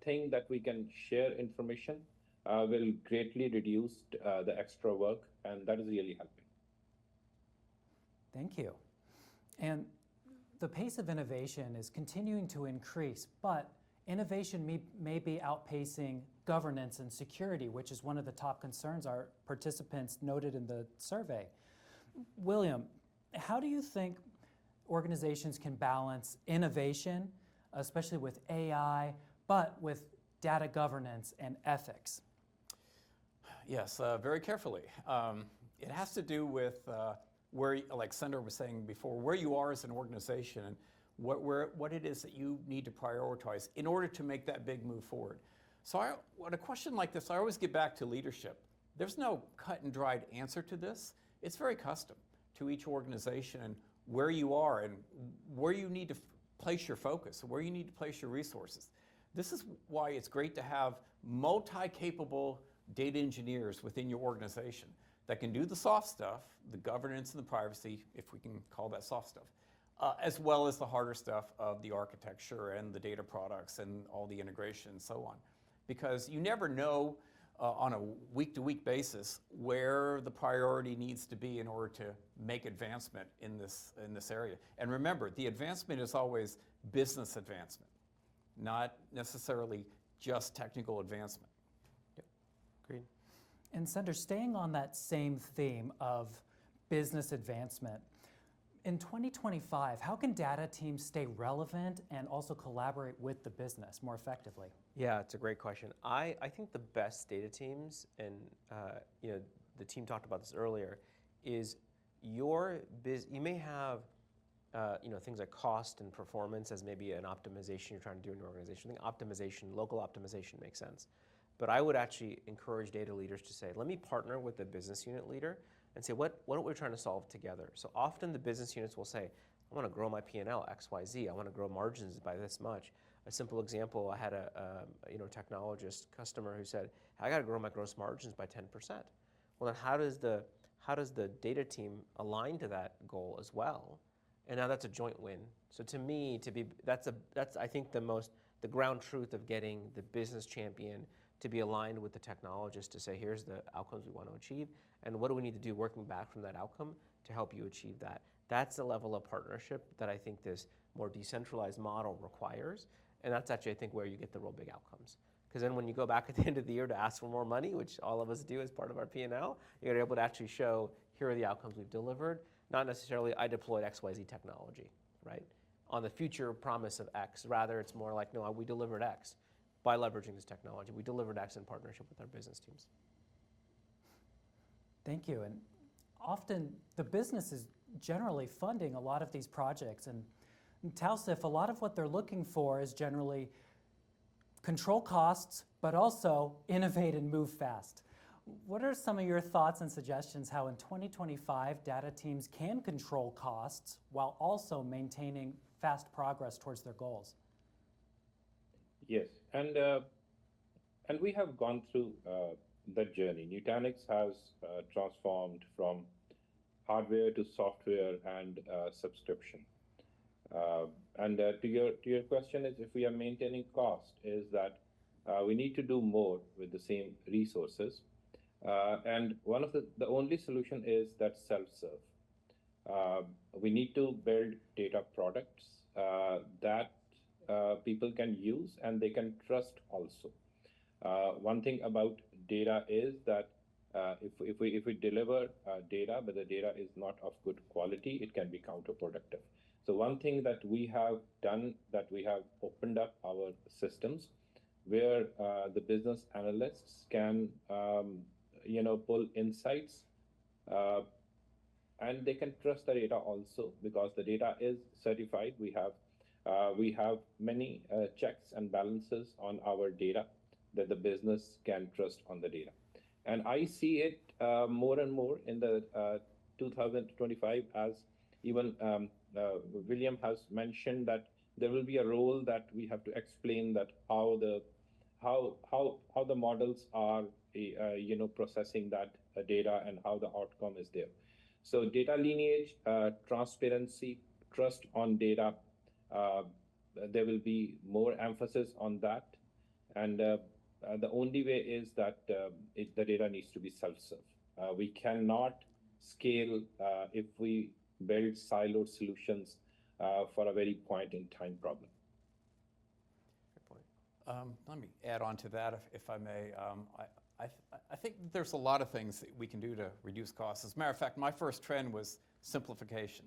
Speaker 4: thing that we can share information will greatly reduce the extra work, and that is really helping.
Speaker 1: Thank you. And the pace of innovation is continuing to increase, but innovation may be outpacing governance and security, which is one of the top concerns our participants noted in the survey. William, how do you think organizations can balance innovation, especially with AI, but with data governance and ethics?
Speaker 3: Yes, very carefully. It has to do with where, like Sendur was saying before, where you are as an organization and what it is that you need to prioritize in order to make that big move forward. So on a question like this, I always get back to leadership. There's no cut and dried answer to this. It's very custom to each organization and where you are and where you need to place your focus, where you need to place your resources. This is why it's great to have multi-capable data engineers within your organization that can do the soft stuff, the governance and the privacy, if we can call that soft stuff, as well as the harder stuff of the architecture and the data products and all the integration and so on. Because you never know on a week-to-week basis where the priority needs to be in order to make advancement in this area. And remember, the advancement is always business advancement, not necessarily just technical advancement.
Speaker 2: Yep, agreed.
Speaker 1: And Sendur, staying on that same theme of business advancement, in 2025, how can data teams stay relevant and also collaborate with the business more effectively?
Speaker 2: Yeah, it's a great question. I think the best data teams, and the team talked about this earlier, is you may have things like cost and performance as maybe an optimization you're trying to do in your organization. I think optimization, local optimization makes sense. But I would actually encourage data leaders to say, let me partner with the business unit leader and say, what are we trying to solve together? So often the business units will say, I want to grow my P&L X, Y, Z. I want to grow margins by this much. A simple example, I had a technologist customer who said, I got to grow my gross margins by 10%. Well, then how does the data team align to that goal as well? And now that's a joint win. So to me, that's I think the ground truth of getting the business champion to be aligned with the technologist to say, here's the outcomes we want to achieve, and what do we need to do working back from that outcome to help you achieve that. That's the level of partnership that I think this more decentralized model requires, and that's actually, I think, where you get the real big outcomes. Because then when you go back at the end of the year to ask for more money, which all of us do as part of our P&L, you're able to actually show, here are the outcomes we've delivered, not necessarily I deployed XYZ technology, right? On the future promise of X. Rather, it's more like, no, we delivered X by leveraging this technology. We delivered X in partnership with our business teams.
Speaker 1: Thank you. And often the business is generally funding a lot of these projects. And in Tausif, a lot of what they're looking for is generally control costs, but also innovate and move fast. What are some of your thoughts and suggestions how in 2025 data teams can control costs while also maintaining fast progress towards their goals?
Speaker 4: Yes, and we have gone through that journey. Nutanix has transformed from hardware to software and subscription. And to your question is, if we are maintaining cost, is that we need to do more with the same resources. And one of the only solution is that self-serve. We need to build data products that people can use and they can trust also. One thing about data is that if we deliver data, but the data is not of good quality, it can be counterproductive. So one thing that we have done, that we have opened up our systems where the business analysts can pull insights and they can trust the data also because the data is certified. We have many checks and balances on our data that the business can trust on the data. And I see it more and more in the 2025 as even William has mentioned that there will be a role that we have to explain that how the models are processing that data and how the outcome is there. So data lineage, transparency, trust on data, there will be more emphasis on that. And the only way is that the data needs to be self-serve. We cannot scale if we build siloed solutions for a very point-in-time problem.
Speaker 2: Good point.
Speaker 3: Let me add on to that, if I may. I think there's a lot of things that we can do to reduce costs. As a matter of fact, my first trend was simplification.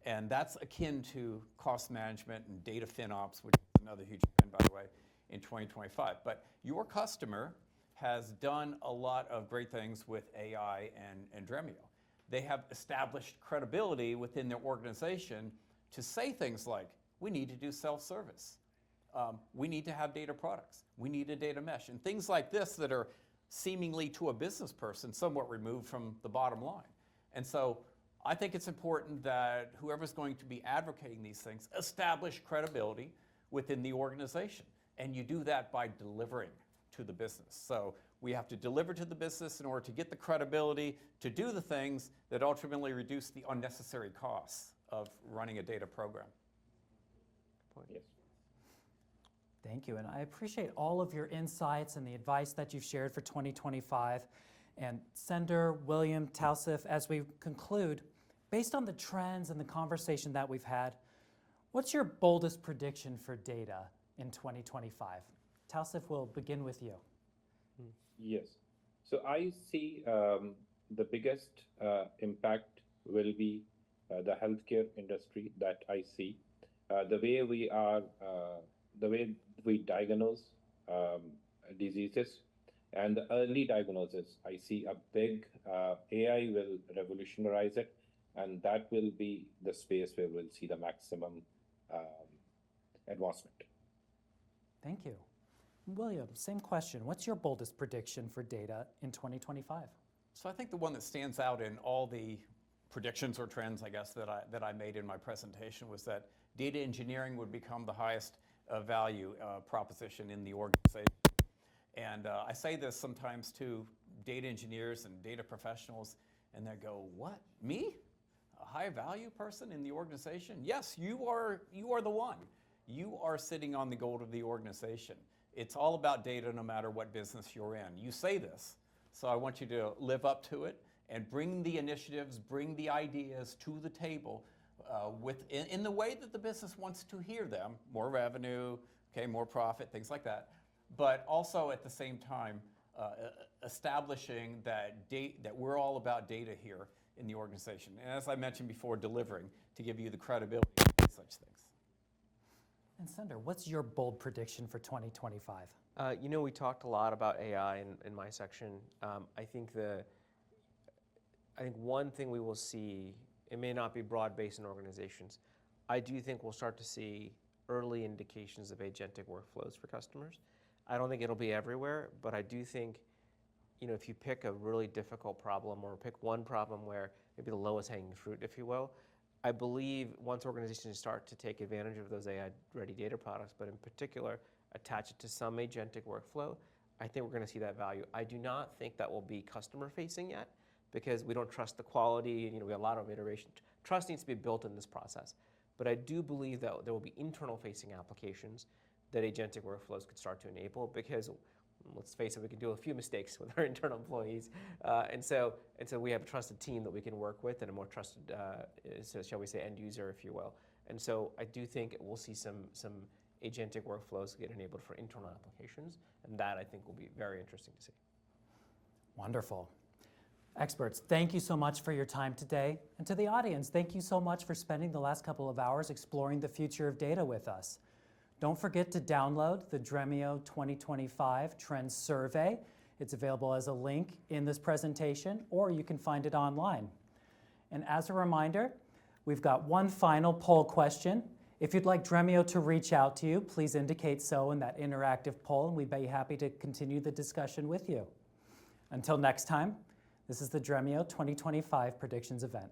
Speaker 3: And that's akin to cost management and data FinOps, which is another huge trend, by the way, in 2025. But your customer has done a lot of great things with AI and Dremio. They have established credibility within their organization to say things like, we need to do self-service. We need to have data products. We need a data mesh. And things like this that are seemingly to a business person somewhat removed from the bottom line. And so I think it's important that whoever's going to be advocating these things establish credibility within the organization. And you do that by delivering to the business. So we have to deliver to the business in order to get the credibility to do the things that ultimately reduce the unnecessary costs of running a data program.
Speaker 4: Yes.
Speaker 1: Thank you, and I appreciate all of your insights and the advice that you've shared for 2025. And Sendur, William, Tausif, as we conclude, based on the trends and the conversation that we've had, what's your boldest prediction for data in 2025? Tausif, we'll begin with you.
Speaker 4: Yes. So I see the biggest impact will be the healthcare industry that I see. The way we diagnose diseases and the early diagnosis, I see a big AI will revolutionize it, and that will be the space where we'll see the maximum advancement.
Speaker 1: Thank you. William, same question. What's your boldest prediction for data in 2025?
Speaker 3: So I think the one that stands out in all the predictions or trends, I guess, that I made in my presentation was that data engineering would become the highest value proposition in the organization. And I say this sometimes to data engineers and data professionals, and they go, what, me? A high value person in the organization? Yes, you are the one. You are sitting on the gold of the organization. It's all about data no matter what business you're in. You say this, so I want you to live up to it and bring the initiatives, bring the ideas to the table in the way that the business wants to hear them. More revenue, okay, more profit, things like that. But also at the same time, establishing that we're all about data here in the organization. And as I mentioned before, delivering to give you the credibility of such things.
Speaker 1: And Sendur, what's your bold prediction for 2025?
Speaker 2: We talked a lot about AI in my section. I think one thing we will see, it may not be broad-based in organizations. I do think we'll start to see early indications of agentic workflows for customers. I don't think it'll be everywhere, but I do think, if you pick a really difficult problem or pick one problem where maybe the lowest hanging fruit, if you will, I believe once organizations start to take advantage of those AI-ready data products, but in particular, attach it to some agentic workflow, I think we're going to see that value. I do not think that will be customer-facing yet because we don't trust the quality. We have a lot of iteration. Trust needs to be built in this process. But I do believe that there will be internal-facing applications that agentic workflows could start to enable because, let's face it, we can do a few mistakes with our internal employees. And so we have a trusted team that we can work with and a more trusted, shall we say, end user, if you will. And so I do think we'll see some agentic workflows get enabled for internal applications. And that, I think, will be very interesting to see.
Speaker 1: Wonderful. Experts, thank you so much for your time today. And to the audience, thank you so much for spending the last couple of hours exploring the future of data with us. Don't forget to download the Dremio 2025 Trends Survey. It's available as a link in this presentation, or you can find it online. And as a reminder, we've got one final poll question. If you'd like Dremio to reach out to you, please indicate so in that interactive poll, and we'd be happy to continue the discussion with you. Until next time, this is the Dremio 2025 Predictions event.